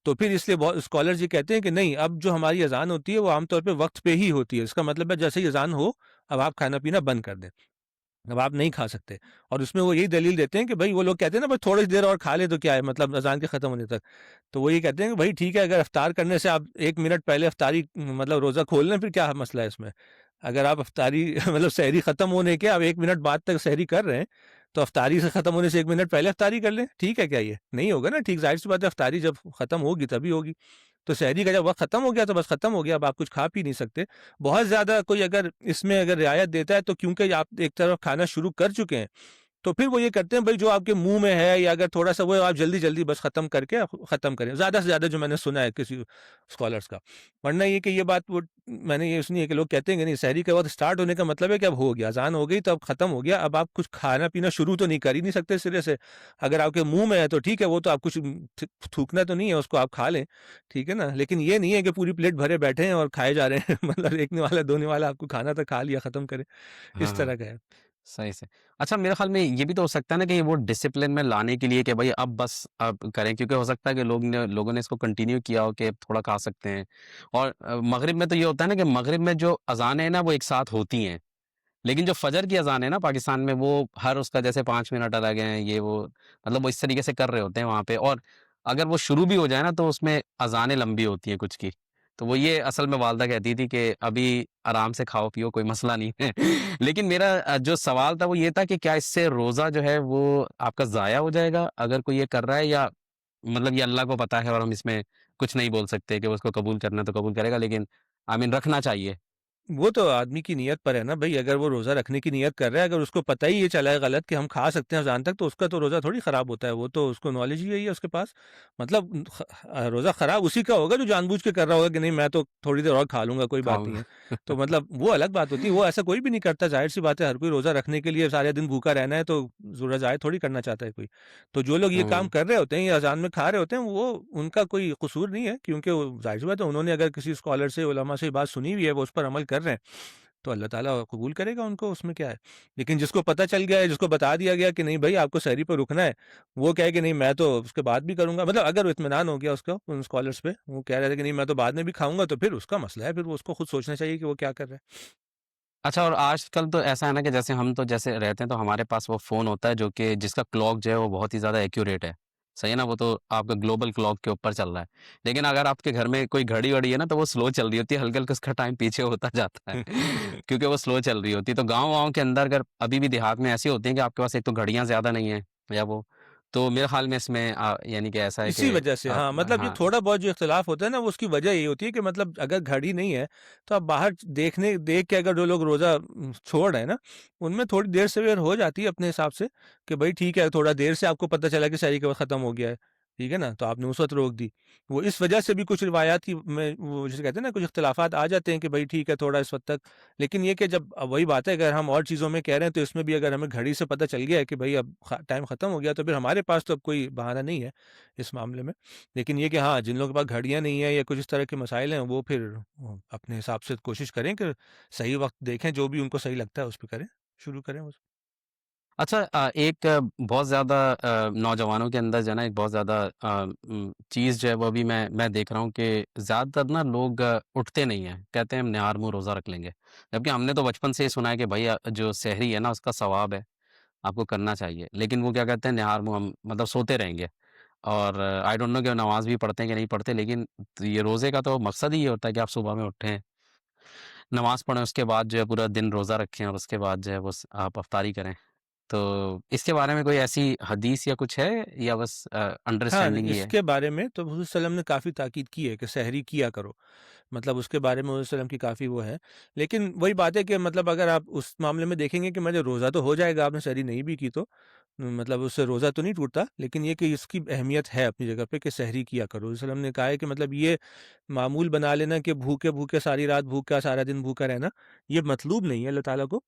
تو پھر اس لیے بہت اسکالرز یہ کہتے ہیں کہ نہیں، اب جو ہماری اذان ہوتی ہے وہ عام طور پہ وقت پہ ہی ہوتی ہے، اس کا مطلب ہے جیسے ہی اذان ہو اب آپ کھانا پینا بند کر دیں، اب آپ نہیں کھا سکتے۔ اور اس میں وہ یہی دلیل دیتے ہیں کہ بھائی وہ لوگ کہتے ہیں نا بھائی تھوڑی دیر اور کھا لے تو کیا ہے، مطلب اذان کے ختم ہونے تک۔ تو وہ یہ کہتے ہیں کہ بھائی ٹھیک ہے، اگر افطار کرنے سے آپ 1 منٹ پہلے افطاری مطلب روزہ کھول لیں، پھر کیا مسئلہ ہے اس میں؟ اگر آپ افطاری مطلب سحری ختم ہونے کے آپ 1 منٹ بعد تک سحری کر رہے ہیں تو افطاری سے ختم ہونے سے 1 منٹ پہلے افطاری کر لیں، ٹھیک ہے؟ کیا یہ نہیں ہوگا نا؟ ٹھیک، ظاہر سی بات ہے، افطاری جب ختم ہوگی تبھی ہوگی۔ تو سحری کا جب وقت ختم ہو گیا تو بس ختم ہو گیا، اب آپ کچھ کھا پی نہیں سکتے۔ بہت زیادہ کوئی اگر اس میں اگر رعایت دیتا ہے تو کیونکہ آپ ایک طرف کھانا شروع کر چکے ہیں تو پھر وہ یہ کرتے ہیں بھائی جو آپ کے منہ میں ہے یا اگر تھوڑا سا وہ آپ جلدی جلدی بس ختم کر کے ختم کریں، زیادہ سے زیادہ جو میں نے سنا ہے کسی اسکالرس کا۔ ورنہ یہ کہ یہ بات وہ میں نے یہ سنی ہے کہ لوگ کہتے ہیں کہ نہیں، سحری کا وقت سٹارٹ ہونے کا مطلب ہے کہ اب ہو گیا، اذان ہو گئی تو اب ختم ہو گیا، اب آپ کچھ کھانا پینا شروع تو نہیں کر ہی نہیں سکتے سرے سے۔ اگر آپ کے منہ میں ہے تو ٹھیک ہے، وہ تو آپ کچھ تھوکنا تو نہیں ہے، اس کو آپ کھا لیں، ٹھیک ہے نا؟ لیکن یہ نہیں ہے کہ پوری پلیٹ بھرے بیٹھے ہیں اور کھائے جا رہے ہیں مطلب ایکنے والا دونے والا آپ کو کھانا تھا کھا لیا ختم کرے، ہاں، اس ہاں، طرح کا ہے۔ صحیح سے۔ اچھا میرے خیال میں یہ بھی تو ہو سکتا ہے نا کہ وہ ڈسپلن میں لانے کے لیے کہ بھئی اب بس اب کریں، کیونکہ ہو سکتا ہے کہ لوگوں نے اس کو کنٹینیو کیا ہو کہ اب تھوڑا کھا سکتے ہیں۔ اور مغرب میں تو یہ ہوتا ہے نا کہ مغرب میں جو اذانیں ہیں نا وہ ایک ساتھ ہوتی ہیں، لیکن جو فجر کی اذان ہے نا پاکستان میں وہ ہر اس کا جیسے 5 منٹ الگ ہیں، یہ وہ مطلب وہ اس طریقے سے کر رہے ہوتے ہیں وہاں پہ، اور اگر وہ شروع بھی ہو جائے نا تو اس میں اذانیں لمبی ہوتی ہیں کچھ کی۔ تو وہ یہ اصل میں والدہ کہتی تھی کہ ابھی آرام سے کھاؤ پیو، کوئی مسئلہ نہیں ہے لیکن میرا جو سوال تھا وہ یہ تھا کہ کیا اس سے روزہ جو ہے وہ آپ کا ضائع ہو جائے گا اگر کوئی یہ کر رہا ہے، یا مطلب یہ اللہ کو پتہ ہے اور ہم اس میں کچھ نہیں بول سکتے کہ وہ اس کو قبول کرنا ہے تو قبول کرے گا، لیکن آمین رکھنا چاہیے؟ وہ تو آدمی کی نیت پر ہے نا بھائی، اگر وہ روزہ رکھنے کی نیت کر رہا ہے، اگر اس کو پتہ ہی یہ چلا ہے غلط کہ ہم کھا سکتے ہیں اذان تک، تو اس کا تو روزہ تھوڑی خراب ہوتا ہے، وہ تو اس کو نالج ہی یہی ہے اس کے پاس۔ مطلب روزہ خراب اسی کا ہوگا جو جان بوجھ کے کر رہا ہوگا کہ نہیں میں تو تھوڑی دیر اور کھا لوں گا، کوئی بات کھاؤں نہیں ہے۔ گا تو مطلب وہ الگ بات ہوتی ہے، وہ ایسا کوئی بھی نہیں کرتا، ظاہر سی بات ہے، ہر کوئی روزہ رکھنے کے لیے سارے دن بھوکا رہنا ہے تو روزہ ضائع تھوڑی کرنا چاہتا ہے کوئی۔ تو جو لوگ یہ کام ہوں، کر رہے ہوتے ہیں یا اذان میں کھا رہے ہوتے ہیں، وہ ان کا کوئی قصور نہیں ہے، کیونکہ وہ ظاہر سی بات ہے انہوں نے اگر کسی اسکالر سے علماء سے یہ بات سنی ہوئی ہے، وہ اس پر عمل کر رہے ہیں تو اللہ تعالیٰ قبول کرے گا ان کو، اس میں کیا ہے۔ لیکن جس کو پتہ چل گیا ہے، جس کو بتا دیا گیا کہ نہیں بھائی آپ کو سحری پہ رکنا ہے، وہ کہے کہ نہیں میں تو اس کے بعد بھی کروں گا، مطلب اگر وہ اطمینان ہو گیا اس کا ان اسکالرس پہ، وہ کہہ رہے تھے کہ نہیں میں تو بعد میں بھی کھاؤں گا، تو پھر اس کا مسئلہ ہے، پھر وہ اس کو خود سوچنا چاہیے کہ وہ کیا کر رہا ہے۔ اچھا اور آج کل تو ایسا ہے نا کہ جیسے ہم تو جیسے رہتے ہیں تو ہمارے پاس وہ فون ہوتا ہے جو کہ جس کا کلاک جو ہے وہ بہت ہی زیادہ ایکوریٹ ہے، صحیح ہے نا؟ وہ تو آپ کا گلوبل کلاک کے اوپر چل رہا ہے، لیکن اگر آپ کے گھر میں کوئی گھڑی وڑی ہے نا تو وہ سلو چل رہی ہوتی ہے، ہلکا ہلکا اس کا ٹائم پیچھے ہوتا جاتا ہے کیونکہ وہ سلو چل رہی ہوتی ہے۔ تو گاؤں کے اندر اگر ابھی بھی دیہات میں ایسی ہوتی ہیں کہ آپ کے پاس ایک تو گھڑیاں زیادہ نہیں ہیں یا وہ، تو میرے خیال میں اس میں یعنی کہ ایسا ہے اسی کہ وجہ سے ہاں، مطلب یہ ہاں، تھوڑا بہت جو اختلاف ہوتا ہے نا، وہ اس کی وجہ یہی ہوتی ہے کہ مطلب اگر گھڑی نہیں ہے تو آپ باہر دیکھ کے اگر جو لوگ روزہ چھوڑ رہے ہیں نا، ان میں تھوڑی دیر سے ہو جاتی ہے اپنے حساب سے کہ بھائی ٹھیک ہے، تھوڑا دیر سے آپ کو پتہ چلا کہ سحری کا وقت ختم ہو گیا ہے، ٹھیک ہے نا، تو آپ نے اس وقت روک دی۔ وہ اس وجہ سے بھی کچھ روایات کی میں وہ جسے کہتے ہیں نا کچھ اختلافات آ جاتے ہیں کہ بھائی ٹھیک ہے تھوڑا اس وقت تک، لیکن یہ کہ جب اب وہی بات ہے اگر ہم اور چیزوں میں کہہ رہے ہیں تو اس میں بھی اگر ہمیں گھڑی سے پتہ چل گیا ہے کہ بھائی اب ٹائم ختم ہو گیا تو پھر ہمارے پاس تو اب کوئی بہانہ نہیں ہے اس معاملے میں۔ لیکن یہ کہ ہاں جن لوگوں کے پاس گھڑیاں نہیں ہیں یا کچھ اس طرح کے مسائل ہیں، وہ پھر اپنے حساب سے کوشش کریں کہ صحیح وقت دیکھیں، جو بھی ان کو صحیح لگتا ہے اس پہ کریں، شروع کریں اس۔ اچھا ایک بہت زیادہ نوجوانوں کے اندر جو ہے نا ایک بہت زیادہ چیز جو ہے وہ ابھی میں دیکھ رہا ہوں کہ زیادہ تر نا لوگ اٹھتے نہیں ہیں، کہتے ہیں ہم نہار منہ روزہ رکھ لیں گے، جبکہ ہم نے تو بچپن سے ہی سنا ہے کہ بھائی جو سحری ہے نا اس کا ثواب ہے، آپ کو کرنا چاہیے، لیکن وہ کیا کہتے ہیں نہار منہ ہم مطلب سوتے رہیں گے، اور آئی ڈونٹ نو کہ نماز بھی پڑھتے ہیں کہ نہیں پڑھتے، لیکن یہ روزے کا تو مقصد ہی یہ ہوتا ہے کہ آپ صبح میں اٹھیں، نماز پڑھیں، اس کے بعد جو ہے پورا دن روزہ رکھیں اور اس کے بعد جو ہے وہ آپ افطاری کریں۔ تو اس کے بارے میں کوئی ایسی حدیث یا کچھ ہے یا بس ہاں، انڈرسٹینڈنگ ہی اس ہے؟ کے بارے میں تو حضور صلی اللہ علیہ وسلم نے کافی تاکید کی ہے کہ سحری کیا کرو، مطلب اس کے بارے میں حضور صلی اللہ علیہ وسلم کی کافی وہ ہے، لیکن وہی بات ہے کہ مطلب اگر آپ اس معاملے میں دیکھیں گے کہ مجھے روزہ تو ہو جائے گا، آپ نے سحری نہیں بھی کی تو مطلب اس سے روزہ تو نہیں ٹوٹتا، لیکن یہ کہ اس کی اہمیت ہے اپنی جگہ پہ کہ سحری کیا کرو۔ حضور صلی اللہ علیہ وسلم نے کہا ہے کہ مطلب یہ معمول بنا لینا کہ بھوکے بھوکے ساری رات بھوکا، سارا دن بھوکا رہنا، یہ مطلوب نہیں ہے اللہ تعالیٰ کو۔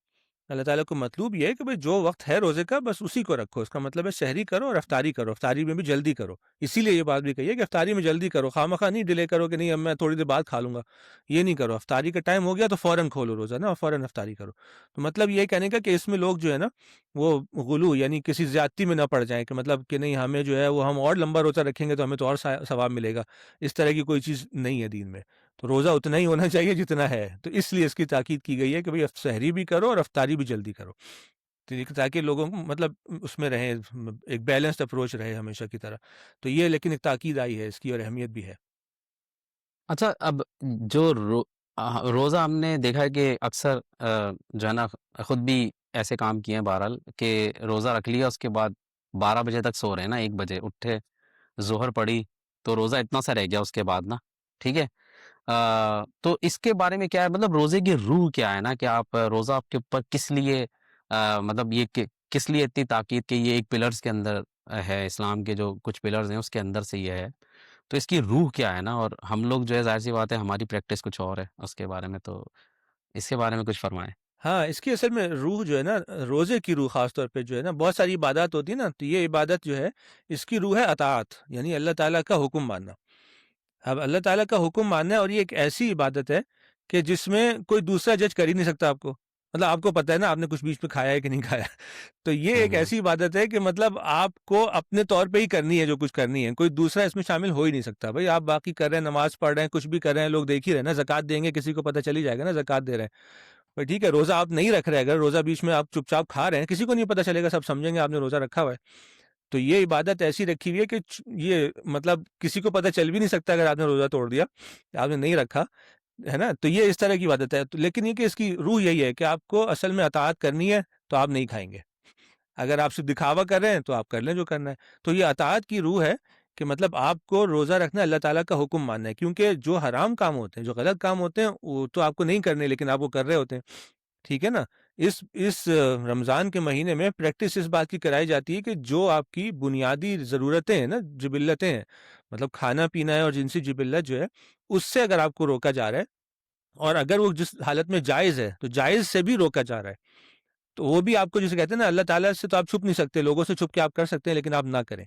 اللہ تعالیٰ کو مطلوب یہ ہے کہ بھئی جو وقت ہے روزے کا بس اسی کو رکھو، اس کا مطلب ہے سحری کرو اور افطاری کرو، افطاری میں بھی جلدی کرو، اسی لیے یہ بات بھی کہی ہے کہ افطاری میں جلدی کرو، خواہ نہیں ڈیلے کرو کہ نہیں اب میں تھوڑی دیر بعد کھا لوں گا، یہ نہیں کرو، افطاری کا ٹائم ہو گیا تو فوراً کھولو روزہ نا اور فوراً افطاری کرو۔ تو مطلب یہ کہنے کا کہ اس میں لوگ جو ہے نا وہ غلو یعنی کسی زیادتی میں نہ پڑ جائیں کہ مطلب کہ نہیں ہمیں جو ہے وہ ہم اور لمبا روزہ رکھیں گے تو ہمیں تو اور ثواب ملے گا، اس طرح کی کوئی چیز نہیں ہے دین میں۔ تو روزہ اتنا ہی ہونا چاہیے جتنا ہے، تو اس لیے اس کی تاکید کی گئی ہے کہ بھئی سحری بھی کرو اور افطاری بھی جلدی کرو، تاکہ لوگوں کو مطلب اس میں رہیں ایک بیلنسڈ اپروچ رہے ہمیشہ کی طرح۔ تو یہ لیکن ایک تاکید آئی ہے اس کی اور اہمیت بھی ہے۔ اچھا اب جو روزہ ہم نے دیکھا ہے کہ اکثر جو ہے نا خود بھی ایسے کام کیے ہیں بہرحال کہ روزہ رکھ لیا اس کے بعد 12 بجے تک سو رہے ہیں نا، 1 بجے اٹھے، ظہر پڑی تو روزہ اتنا سا رہ گیا اس کے بعد نا، ٹھیک ہے؟ تو اس کے بارے میں کیا ہے مطلب روزے کی روح کیا ہے نا کہ آپ روزہ آپ کے اوپر کس لیے مطلب یہ کہ کس لیے اتنی تاکید کہ یہ ایک پلرز کے اندر ہے، اسلام کے جو کچھ پلرز ہیں اس کے اندر سے یہ ہے، تو اس کی روح کیا ہے نا؟ اور ہم لوگ جو ہے ظاہر سی بات ہے ہماری پریکٹس کچھ اور ہے اس کے بارے میں، تو اس کے بارے میں کچھ فرمائیں۔ ہاں، اس کی اصل میں روح جو ہے نا روزے کی روح خاص طور پہ جو ہے نا بہت ساری عبادات ہوتی ہے نا تو یہ عبادت جو ہے اس کی روح ہے اطاعت یعنی اللہ تعالیٰ کا حکم ماننا۔ اب اللہ تعالیٰ کا حکم ماننا ہے اور یہ ایک ایسی عبادت ہے کہ جس میں کوئی دوسرا جج کر ہی نہیں سکتا آپ کو، مطلب آپ کو پتہ ہے نا آپ نے کچھ بیچ میں کھایا ہے کہ نہیں کھایا، تو یہ ہوں، ایک ہوں، ایسی عبادت ہے کہ مطلب آپ کو اپنے طور پہ ہی کرنی ہے جو کچھ کرنی ہے، کوئی دوسرا اس میں شامل ہو ہی نہیں سکتا۔ بھائی آپ باقی کر رہے ہیں، نماز پڑھ رہے ہیں، کچھ بھی کر رہے ہیں، لوگ دیکھ ہی رہے ہیں نا، زکوٰۃ دیں گے کسی کو پتہ چل ہی جائے گا نا زکوٰۃ دے رہے ہیں۔ بھائی ٹھیک ہے روزہ آپ نہیں رکھ رہے، اگر روزہ بیچ میں آپ چپ چاپ کھا رہے ہیں کسی کو نہیں پتہ چلے گا، سب سمجھیں گے آپ نے روزہ رکھا ہوا ہے۔ تو یہ عبادت ایسی رکھی ہوئی ہے کہ یہ مطلب کسی کو پتہ چل بھی نہیں سکتا اگر آپ نے روزہ توڑ دیا، آپ نے نہیں رکھا ہے نا، تو یہ اس طرح کی عبادت ہے۔ لیکن یہ کہ اس کی روح یہی ہے کہ آپ کو اصل میں اطاعت کرنی ہے تو آپ نہیں کھائیں گے، اگر آپ صرف دکھاوا کر رہے ہیں تو آپ کر لیں جو کرنا ہے۔ تو یہ اطاعت کی روح ہے کہ مطلب آپ کو روزہ رکھنا اللہ تعالیٰ کا حکم ماننا ہے، کیونکہ جو حرام کام ہوتے ہیں جو غلط کام ہوتے ہیں وہ تو آپ کو نہیں کرنے لیکن آپ وہ کر رہے ہوتے ہیں، ٹھیک ہے نا۔ اس رمضان کے مہینے میں پریکٹس اس بات کی کرائی جاتی ہے کہ جو آپ کی بنیادی ضرورتیں ہیں نا جبلتیں ہیں، مطلب کھانا پینا ہے اور جنسی جبلت جو ہے اس سے اگر آپ کو روکا جا رہا ہے اور اگر وہ جس حالت میں جائز ہے تو جائز سے بھی روکا جا رہا ہے، تو وہ بھی آپ کو جسے کہتے ہیں نا اللہ تعالیٰ سے تو آپ چھپ نہیں سکتے، لوگوں سے چھپ کے آپ کر سکتے ہیں لیکن آپ نہ کریں۔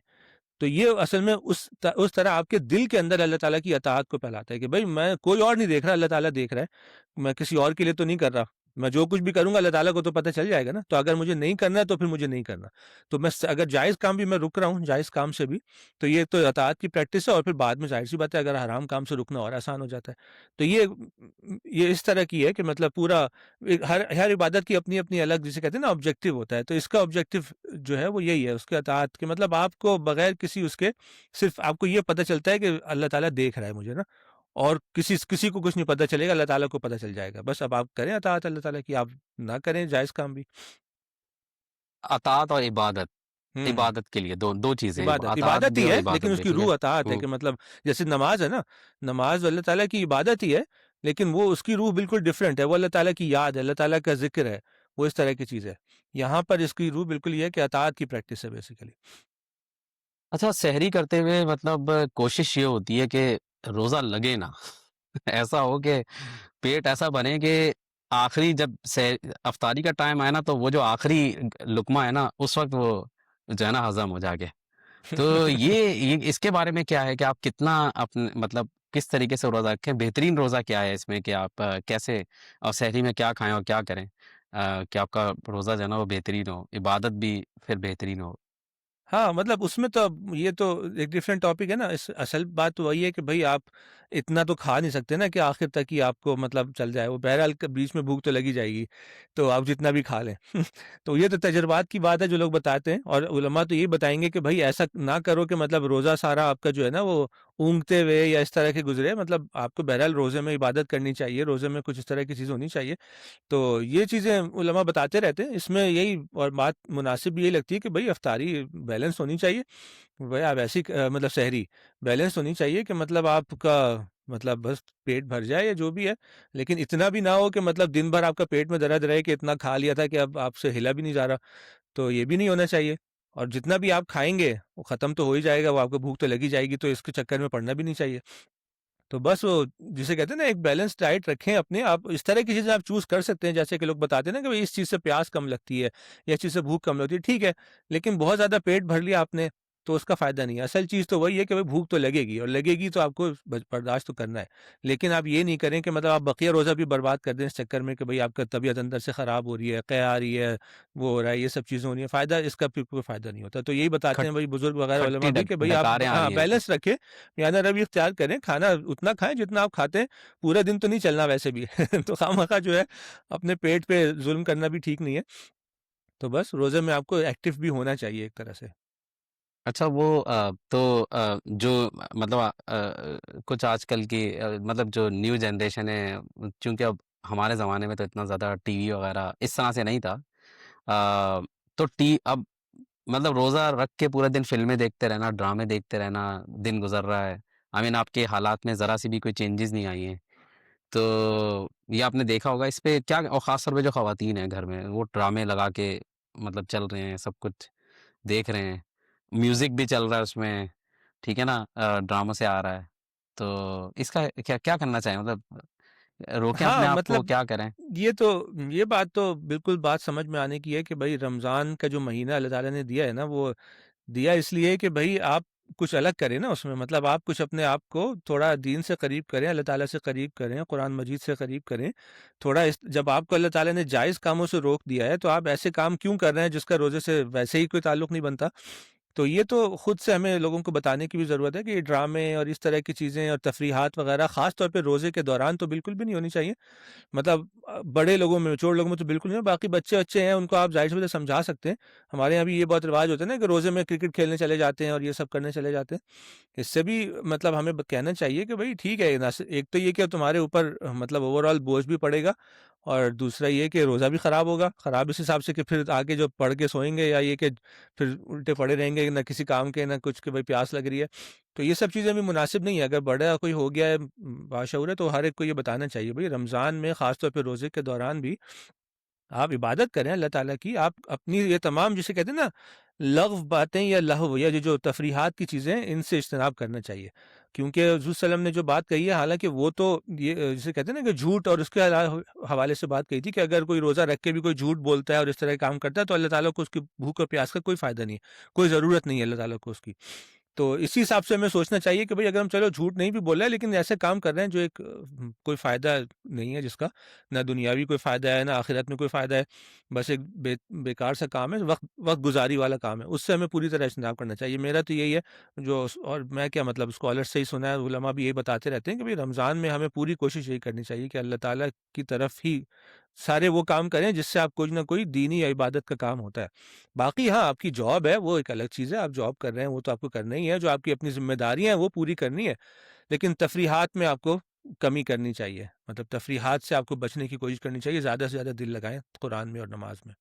تو یہ اصل میں اس طرح آپ کے دل کے اندر اللہ تعالیٰ کی اطاعت کو پھیلاتا ہے کہ بھائی میں کوئی اور نہیں دیکھ رہا، اللہ تعالیٰ دیکھ رہا ہے، میں کسی اور کے لیے تو نہیں کر رہا، میں جو کچھ بھی کروں گا اللہ تعالیٰ کو تو پتہ چل جائے گا نا، تو اگر مجھے نہیں کرنا ہے تو پھر مجھے نہیں کرنا، تو میں اگر جائز کام بھی میں رک رہا ہوں جائز کام سے بھی تو یہ تو اطاعت کی پریکٹس ہے، اور پھر بعد میں ظاہر سی بات ہے اگر حرام کام سے رکنا اور آسان ہو جاتا ہے۔ تو یہ اس طرح کی ہے کہ مطلب پورا ہر عبادت کی اپنی اپنی الگ جسے کہتے ہیں نا آبجیکٹو ہوتا ہے، تو اس کا آبجیکٹو جو ہے وہ یہی ہے اس کے اطاعت کے، مطلب آپ کو بغیر کسی اس کے صرف آپ کو یہ پتہ چلتا ہے کہ اللہ تعالیٰ دیکھ رہا ہے مجھے نا، اور کسی کو کچھ نہیں پتہ چلے گا، اللہ تعالیٰ کو پتہ چل جائے گا، بس اب آپ کریں اطاعت اللہ تعالیٰ کی، آپ نہ کریں جائز کام بھی۔ اطاعت اور عبادت، ہوں، عبادت کے لیے دو چیزیں عبادت اطاعت عبادت بھی ہی اور ہے عبادت لیکن اس بھی، کی ٹھیک ہے؟ روح اطاعت ہے ہوں، کہ مطلب جیسے نماز ہے نا، نماز اللہ تعالیٰ کی عبادت ہی ہے لیکن وہ اس کی روح بالکل ڈفرینٹ ہے، وہ اللہ تعالیٰ کی یاد ہے، اللہ تعالیٰ کا ذکر ہے، وہ اس طرح کی چیز ہے۔ یہاں پر اس کی روح بالکل یہ ہے کہ اطاعت کی پریکٹس ہے بیسیکلی۔ اچھا سحری کرتے ہوئے مطلب کوشش یہ ہوتی ہے کہ روزہ لگے نا ایسا ہو کہ پیٹ ایسا بنے کہ آخری جب افطاری کا ٹائم آئے نا تو وہ جو آخری لقمہ ہے نا اس وقت وہ جو ہے نا ہضم ہو جا کے، تو یہ اس کے بارے میں کیا ہے کہ آپ کتنا اپنے مطلب کس طریقے سے روزہ رکھیں؟ بہترین روزہ کیا ہے اس میں کہ آپ کیسے اور سحری میں کیا کھائیں اور کیا کریں کہ آپ کا روزہ جو ہے نا وہ بہترین ہو، عبادت بھی پھر بہترین ہو؟ ہاں، مطلب اس میں تو اب یہ تو ایک ڈفرینٹ ٹاپک ہے نا، اصل بات تو وہی ہے کہ بھئی آپ اتنا تو کھا نہیں سکتے نا کہ آخر تک ہی آپ کو مطلب چل جائے، وہ بہرحال بیچ میں بھوک تو لگی جائے گی، تو آپ جتنا بھی کھا لیں تو یہ تو تجربات کی بات ہے جو لوگ بتاتے ہیں، اور علماء تو یہ بتائیں گے کہ بھئی ایسا نہ کرو کہ مطلب روزہ سارا آپ کا جو ہے نا وہ اونگتے ہوئے یا اس طرح کے گزرے، مطلب آپ کو بہرحال روزے میں عبادت کرنی چاہیے، روزے میں کچھ اس طرح کی چیز ہونی چاہیے۔ تو یہ چیزیں علماء بتاتے رہتے ہیں، اس میں یہی اور بات مناسب یہی لگتی ہے کہ بھئی افطاری بیلنس ہونی چاہیے، بھئی آپ ایسی مطلب سحری بیلنس ہونی چاہیے کہ مطلب آپ کا مطلب بس پیٹ بھر جائے یا جو بھی ہے، لیکن اتنا بھی نہ ہو کہ مطلب دن بھر آپ کا پیٹ میں درد رہے کہ اتنا کھا لیا تھا کہ اب آپ سے ہلا بھی نہیں جا رہا، تو یہ بھی نہیں ہونا چاہیے۔ اور جتنا بھی آپ کھائیں گے وہ ختم تو ہو ہی جائے گا، وہ آپ کو بھوک تو لگی جائے گی، تو اس کے چکر میں پڑنا بھی نہیں چاہیے۔ تو بس وہ جسے کہتے ہیں نا ایک بیلنس ڈائٹ رکھیں اپنے، آپ اس طرح کی چیزیں آپ چوز کر سکتے ہیں، جیسے کہ لوگ بتاتے ہیں نا کہ بھئی اس چیز سے پیاس کم لگتی ہے یا اس چیز سے بھوک کم لگتی ہے، ٹھیک ہے، لیکن بہت زیادہ پیٹ بھر لیا آپ نے تو اس کا فائدہ نہیں ہے۔ اصل چیز تو وہی ہے کہ بھئی بھوک تو لگے گی، اور لگے گی تو آپ کو برداشت تو کرنا ہے، لیکن آپ یہ نہیں کریں کہ مطلب آپ بقیہ روزہ بھی برباد کر دیں اس چکر میں کہ بھئی آپ کا طبیعت اندر سے خراب ہو رہی ہے، قے آ رہی ہے، وہ ہو رہا ہے، یہ سب چیزیں ہو رہی ہیں، فائدہ اس کا پھر کوئی فائدہ نہیں ہوتا۔ تو یہی بتاتے کھٹ ہیں بھئی بزرگ وغیرہ کھٹی علماء بھی کہ بھئی آپ ڈکاریں آ ہاں رہی ہیں۔ بیلنس رکھیں، میانہ روی اختیار کریں، کھانا اتنا کھائیں جتنا آپ کھاتے ہیں، پورا دن تو نہیں چلنا ویسے بھی تو خواہ جو ہے اپنے پیٹ پہ ظلم کرنا بھی ٹھیک نہیں ہے۔ تو بس روزے میں آپ کو ایکٹیو بھی ہونا چاہیے ایک طرح سے۔ اچھا وہ تو جو مطلب کچھ آج کل کی مطلب جو نیو جنریشن ہے، چونکہ اب ہمارے زمانے میں تو اتنا زیادہ ٹی وی وغیرہ اس طرح سے نہیں تھا، تو اب مطلب روزہ رکھ کے پورا دن فلمیں دیکھتے رہنا، ڈرامے دیکھتے رہنا، دن گزر رہا ہے، آپ کے حالات میں ذرا سی بھی کوئی چینجز نہیں آئی ہیں، تو یہ آپ نے دیکھا ہوگا، اس پہ کیا، اور خاص طور پہ جو خواتین ہیں گھر میں وہ ڈرامے لگا کے مطلب چل رہے ہیں، سب کچھ دیکھ رہے ہیں، میوزک بھی چل رہا ہے اس میں، ٹھیک ہے نا، ڈراموں سے آ رہا ہے، تو اس کا کیا کیا کرنا چاہیے، مطلب روکیں اپنے ہاں آپ کو، مطلب کیا کریں؟ یہ تو یہ بات تو بالکل بات سمجھ میں آنے کی ہے کہ بھائی رمضان کا جو مہینہ اللہ تعالیٰ نے دیا ہے نا، وہ دیا اس لیے کہ بھائی آپ کچھ الگ کریں نا اس میں، مطلب آپ کچھ اپنے آپ کو تھوڑا دین سے قریب کریں، اللہ تعالیٰ سے قریب کریں، قرآن مجید سے قریب کریں تھوڑا جب آپ کو اللہ تعالیٰ نے جائز کاموں سے روک دیا ہے تو آپ ایسے کام کیوں کر رہے ہیں جس کا روزے سے ویسے ہی کوئی تعلق نہیں بنتا؟ تو یہ تو خود سے ہمیں لوگوں کو بتانے کی بھی ضرورت ہے کہ یہ ڈرامے اور اس طرح کی چیزیں اور تفریحات وغیرہ خاص طور پہ روزے کے دوران تو بالکل بھی نہیں ہونی چاہیے۔ مطلب بڑے لوگوں میں، میچور لوگوں میں تو بالکل نہیں، باقی بچے اچھے ہیں ان کو آپ ظاہر سی بات ہے سمجھا سکتے ہیں۔ ہمارے یہاں بھی یہ بہت رواج ہوتا ہے نا کہ روزے میں کرکٹ کھیلنے چلے جاتے ہیں اور یہ سب کرنے چلے جاتے ہیں، اس سے بھی مطلب ہمیں کہنا چاہیے کہ بھائی ٹھیک ہے، ایک تو یہ کہ تمہارے اوپر مطلب اوور آل بوجھ بھی پڑے گا، اور دوسرا یہ کہ روزہ بھی خراب ہوگا، خراب اس حساب سے کہ پھر آگے جو پڑھ کے سوئیں گے یا یہ کہ پھر الٹے پڑے رہیں گے، نہ کسی کام کے نہ کچھ کہ بھائی پیاس لگ رہی ہے، تو یہ سب چیزیں بھی مناسب نہیں ہے۔ اگر بڑا کوئی ہو گیا ہے باشعور ہے تو ہر ایک کو یہ بتانا چاہیے بھائی رمضان میں خاص طور پہ روزے کے دوران بھی آپ عبادت کریں اللہ تعالیٰ کی، آپ اپنی یہ تمام جسے کہتے ہیں نا لغو باتیں یا لہو یا جو تفریحات کی چیزیں ان سے اجتناب کرنا چاہیے، کیونکہ حضور صلی اللہ علیہ وسلم نے جو بات کہی ہے، حالانکہ وہ تو یہ جسے کہتے ہیں نا کہ جھوٹ اور اس کے حوالے سے بات کہی تھی کہ اگر کوئی روزہ رکھ کے بھی کوئی جھوٹ بولتا ہے اور اس طرح کے کام کرتا ہے تو اللہ تعالیٰ کو اس کی بھوک اور پیاس کا کوئی فائدہ نہیں ہے، کوئی ضرورت نہیں ہے اللہ تعالیٰ کو اس کی۔ تو اسی حساب سے ہمیں سوچنا چاہیے کہ بھئی اگر ہم چلو جھوٹ نہیں بھی بول رہے ہیں لیکن ایسے کام کر رہے ہیں جو ایک کوئی فائدہ نہیں ہے، جس کا نہ دنیاوی کوئی فائدہ ہے نہ آخرت میں کوئی فائدہ ہے، بس ایک بیکار سا کام ہے، وقت گزاری والا کام ہے، اس سے ہمیں پوری طرح اجتناب کرنا چاہیے۔ میرا تو یہی ہے جو، اور میں کیا مطلب اسکالر سے ہی سنا ہے، علماء بھی یہی بتاتے رہتے ہیں کہ بھئی رمضان میں ہمیں پوری کوشش یہی کرنی چاہیے کہ اللہ تعالیٰ کی طرف ہی سارے وہ کام کریں جس سے آپ کوئی نہ کوئی دینی یا عبادت کا کام ہوتا ہے۔ باقی ہاں آپ کی جاب ہے وہ ایک الگ چیز ہے، آپ جاب کر رہے ہیں وہ تو آپ کو کرنا ہی ہے، جو آپ کی اپنی ذمہ داریاں ہیں وہ پوری کرنی ہے، لیکن تفریحات میں آپ کو کمی کرنی چاہیے، مطلب تفریحات سے آپ کو بچنے کی کوشش کرنی چاہیے، زیادہ سے زیادہ دل لگائیں قرآن میں اور نماز میں۔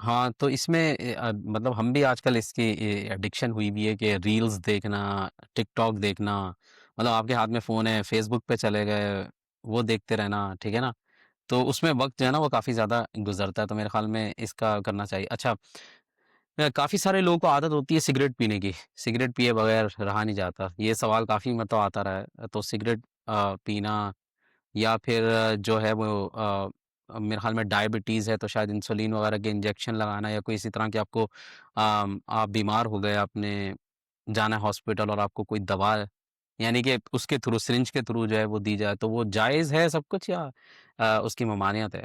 ہاں، تو اس میں مطلب ہم بھی آج کل اس کی ایڈکشن ہوئی بھی ہے کہ ریلز دیکھنا، ٹک ٹاک دیکھنا، مطلب آپ کے ہاتھ میں فون ہے، فیس بک پہ چلے گئے، وہ دیکھتے رہنا، ٹھیک ہے نا؟ تو اس میں وقت جو ہے نا وہ کافی زیادہ گزرتا ہے، تو میرے خیال میں اس کا کرنا چاہیے۔ اچھا، کافی سارے لوگوں کو عادت ہوتی ہے سگریٹ پینے کی، سگریٹ پیے بغیر رہا نہیں جاتا، یہ سوال کافی مطلب آتا رہا ہے، تو سگریٹ پینا یا پھر جو ہے وہ میرے خیال میں ڈائبٹیز ہے تو شاید انسولین وغیرہ کے انجیکشن لگانا، یا کوئی اسی طرح کہ آپ کو آپ بیمار ہو گئے، آپ نے جانا ہے ہاسپٹل اور آپ کو کوئی دوا یعنی کہ اس کے تھرو، سرنج کے تھرو جو ہے وہ دی جائے، تو وہ جائز ہے سب کچھ یا اس کی ممانعت ہے؟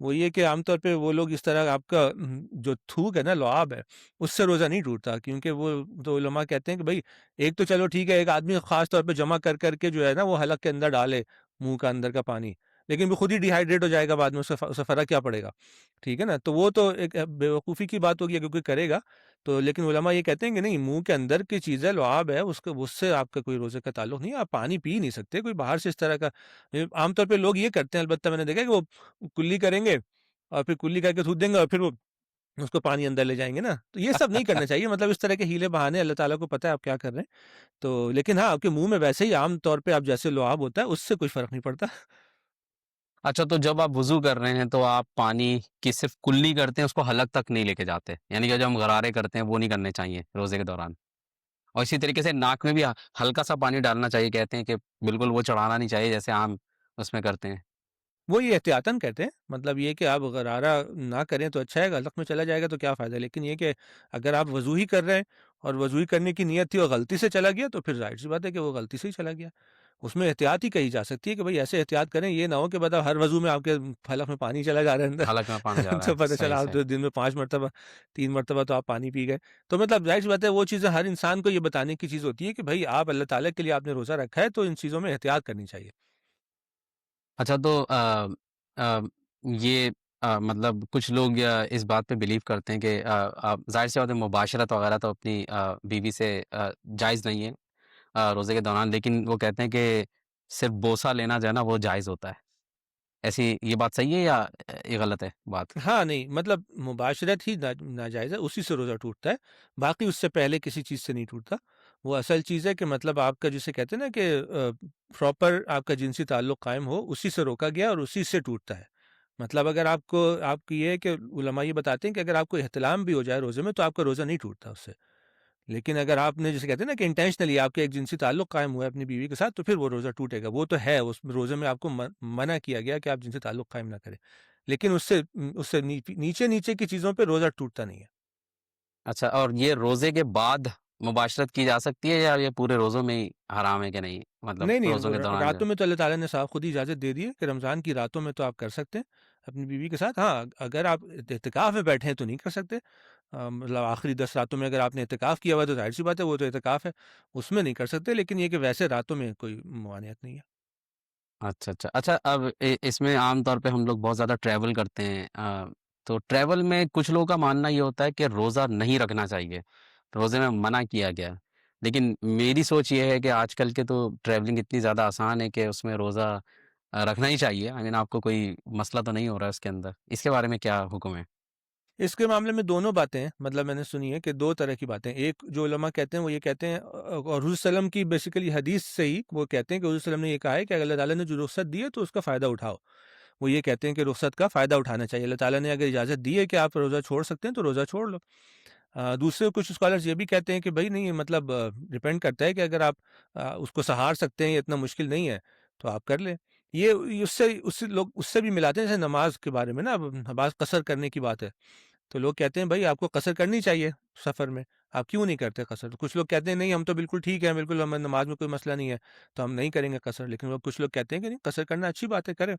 وہ یہ کہ عام طور پہ وہ لوگ اس طرح آپ کا جو تھوک ہے نا، لعاب ہے، اس سے روزہ نہیں ٹوٹتا، کیونکہ وہ تو علماء کہتے ہیں کہ بھئی ایک تو چلو ٹھیک ہے، ایک آدمی خاص طور پہ جمع کر کے جو ہے نا وہ حلق کے اندر ڈالے منہ کا اندر کا پانی، لیکن وہ خود ہی ڈی ہائیڈریٹ ہو جائے گا بعد میں، اسے فرق کیا پڑے گا؟ ٹھیک ہے نا؟ تو وہ تو ایک بیوقوفی کی بات ہوگی اگر کوئی کرے گا، تو لیکن علماء یہ کہتے ہیں کہ نہیں، منہ کے اندر کی چیز ہے، لعاب ہے، اس سے آپ کا کوئی روزے کا تعلق نہیں ہے، آپ پانی پی نہیں سکتے، کوئی باہر سے اس طرح کا عام طور پہ لوگ یہ کرتے ہیں، البتہ میں نے دیکھا کہ وہ کلی کریں گے اور پھر کلی کر کے تھوک دیں گے اور پھر وہ اس کو پانی اندر لے جائیں گے نا، تو یہ سب نہیں کرنا چاہیے، مطلب اس طرح کے ہیلے بہانے اللہ تعالیٰ کو پتہ ہے آپ کیا کر رہے ہیں، تو لیکن ہاں آپ کے منہ میں ویسے ہی عام طور پہ آپ جیسے لعاب ہوتا ہے اس سے کوئی فرق نہیں پڑتا۔ اچھا تو جب آپ وضو کر رہے ہیں تو آپ پانی کی صرف کلی کرتے ہیں، اس کو حلق تک نہیں لے کے جاتے، یعنی کہ جو ہم غرارے کرتے ہیں وہ نہیں کرنے چاہیے روزے کے دوران؟ اور اسی طریقے سے ناک میں بھی ہلکا سا پانی ڈالنا چاہیے، کہتے ہیں کہ بالکل وہ چڑھانا نہیں چاہیے جیسے عام اس میں کرتے ہیں۔ وہ یہ احتیاطاً کہتے ہیں، مطلب یہ کہ آپ غرارہ نہ کریں تو اچھا ہے، غلط میں چلا جائے گا تو کیا فائدہ ہے، لیکن یہ کہ اگر آپ وضو ہی کر رہے ہیں اور وضو ہی کرنے کی نیت تھی اور غلطی سے چلا گیا تو پھر ظاہر سی بات ہے کہ وہ غلطی سے ہی چلا گیا، اس میں احتیاط ہی کہی جا سکتی ہے کہ بھئی ایسے احتیاط کریں، یہ نہ ہو کہ بتا ہر وضو میں آپ کے حلق میں پانی چلا جا رہا ہے حلق میں پانی جا اندر رہا ہے، تو پتہ صحیح چلا آپ صحیح۔ تو دن میں 5 مرتبہ 3 مرتبہ تو آپ پانی پی گئے، تو مطلب ظاہر سی بات ہے وہ چیزیں ہر انسان کو یہ بتانے کی چیز ہوتی ہے کہ بھئی آپ اللہ تعالیٰ کے لیے آپ نے روزہ رکھا ہے تو ان چیزوں میں احتیاط کرنی چاہیے۔ اچھا تو آ، یہ مطلب کچھ لوگ اس بات پہ بلیو کرتے ہیں کہ ظاہر سی بات ہے مباشرت وغیرہ تو اپنی بیوی سے جائز نہیں ہے روزے کے دوران، لیکن وہ کہتے ہیں کہ صرف بوسہ لینا جو ہے نا وہ جائز ہوتا ہے، ایسی یہ بات صحیح ہے یا یہ غلط ہے بات؟ ہاں، نہیں مطلب مباشرت ہی ناجائز ہے، اسی سے روزہ ٹوٹتا ہے، باقی اس سے پہلے کسی چیز سے نہیں ٹوٹتا۔ وہ اصل چیز ہے کہ مطلب آپ کا جسے کہتے ہیں نا کہ پراپر آپ کا جنسی تعلق قائم ہو، اسی سے روکا گیا اور اسی سے ٹوٹتا ہے۔ مطلب اگر آپ کی یہ ہے کہ علماء یہ بتاتے ہیں کہ اگر آپ کو احتلام بھی ہو جائے روزے میں تو آپ کا روزہ نہیں ٹوٹتا اس سے، لیکن اگر آپ نے جسے کہتے ہیں نا کہ انٹینشنلی آپ کے ایک جنسی تعلق قائم ہوا ہے اپنی بیوی کے ساتھ تو پھر وہ روزہ ٹوٹے گا، وہ تو ہے اس روزے میں آپ کو منع کیا گیا کہ آپ جنسی تعلق قائم نہ کریں، لیکن اس سے نیچے نیچے کی چیزوں پہ روزہ ٹوٹتا نہیں ہے۔ اچھا اور یہ روزے کے بعد مباشرت کی جا سکتی ہے یا یہ پورے روزوں میں ہی حرام ہے کہ نہیں، مطلب نہیں نہیں، روزوں کے دوران جو راتوں میں تو اللہ تعالیٰ نے صاحب خود ہی اجازت دے دی ہے کہ رمضان کی راتوں میں تو آپ کر سکتے ہیں اپنی بیوی کے ساتھ، ہاں اگر آپ اعتکاف میں بیٹھے ہیں تو نہیں کر سکتے، مطلب آخری 10 راتوں میں اگر آپ نے اعتکاف کیا ہوا ہے تو ظاہر سی بات ہے وہ تو اعتکاف ہے، اس میں نہیں کر سکتے، لیکن یہ کہ ویسے راتوں میں کوئی ممانعت نہیں ہے۔ اچھا اچھا اچھا اب اس میں عام طور پہ ہم لوگ بہت زیادہ ٹریول کرتے ہیں تو ٹریول میں کچھ لوگوں کا ماننا یہ ہوتا ہے کہ روزہ نہیں رکھنا چاہیے، روزے میں منع کیا گیا، لیکن میری سوچ یہ ہے کہ آج کل کے تو ٹریولنگ اتنی زیادہ آسان ہے کہ اس میں روزہ رکھنا ہی چاہیے، آئی مین آپ کو کوئی مسئلہ تو نہیں ہو رہا ہے اس کے اندر، اس کے بارے میں کیا حکم ہے؟ اس کے معاملے میں دونوں باتیں ہیں، مطلب میں نے سنی ہے کہ دو طرح کی باتیں، ایک جو علماء کہتے ہیں وہ یہ کہتے ہیں اور حضور صلی اللہ علیہ وسلم کی بیسیکلی حدیث سے ہی وہ کہتے ہیں کہ حضور صلی اللہ علیہ وسلم نے یہ کہا ہے کہ اگر اللہ تعالیٰ نے جو رخصت دی ہے تو اس کا فائدہ اٹھاؤ، وہ یہ کہتے ہیں کہ رخصت کا فائدہ اٹھانا چاہیے، اللہ تعالیٰ نے اگر اجازت دی ہے کہ آپ روزہ چھوڑ سکتے ہیں تو روزہ چھوڑ لو۔ دوسرے کچھ اسکالرز یہ بھی کہتے ہیں کہ بھائی نہیں، مطلب ڈپینڈ کرتا ہے کہ اگر آپ اس کو سہار سکتے ہیں، یہ اتنا مشکل نہیں ہے تو آپ کر لیں، یہ اس سے لوگ اس سے بھی ملاتے ہیں، جیسے نماز کے بارے میں نا اب نماز قصر کرنے کی بات ہے تو لوگ کہتے ہیں بھائی آپ کو قصر کرنی چاہیے سفر میں، آپ کیوں نہیں کرتے قصر؟ تو کچھ لوگ کہتے ہیں نہیں ہم تو بالکل ٹھیک ہے، بالکل ہمیں نماز میں کوئی مسئلہ نہیں ہے تو ہم نہیں کریں گے قصر، لیکن کچھ لوگ کہتے ہیں کہ نہیں قصر کرنا اچھی بات ہے، کریں۔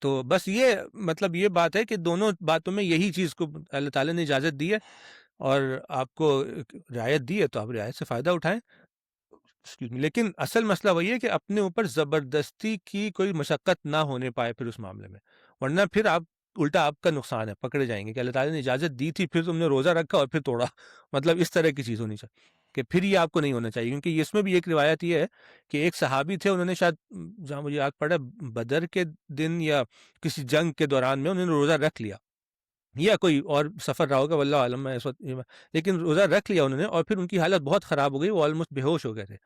تو بس یہ مطلب یہ بات ہے کہ دونوں باتوں میں یہی چیز کو اللہ تعالیٰ نے اجازت دی ہے اور آپ کو رعایت دی ہے تو آپ رعایت سے فائدہ اٹھائیں، Excuse me، لیکن اصل مسئلہ وہی ہے کہ اپنے اوپر زبردستی کی کوئی مشقت نہ ہونے پائے پھر اس معاملے میں، ورنہ پھر آپ الٹا آپ کا نقصان ہے، پکڑے جائیں گے کہ اللہ تعالیٰ نے اجازت دی تھی پھر تم نے روزہ رکھا اور پھر توڑا، مطلب اس طرح کی چیز ہونی چاہیے کہ پھر یہ آپ کو نہیں ہونا چاہیے، کیونکہ اس میں بھی ایک روایت یہ ہے کہ ایک صحابی تھے، انہوں نے شاید جہاں مجھے یاد پڑا بدر کے دن یا کسی جنگ کے دوران میں انہوں نے روزہ رکھ لیا یا کوئی اور سفر رہا ہوگا واللہ عالم، میں اس وقت لیکن روزہ رکھ لیا انہوں نے اور پھر ان کی حالت بہت خراب ہو گئی، وہ آلموسٹ بے ہوش ہو گئے تھے،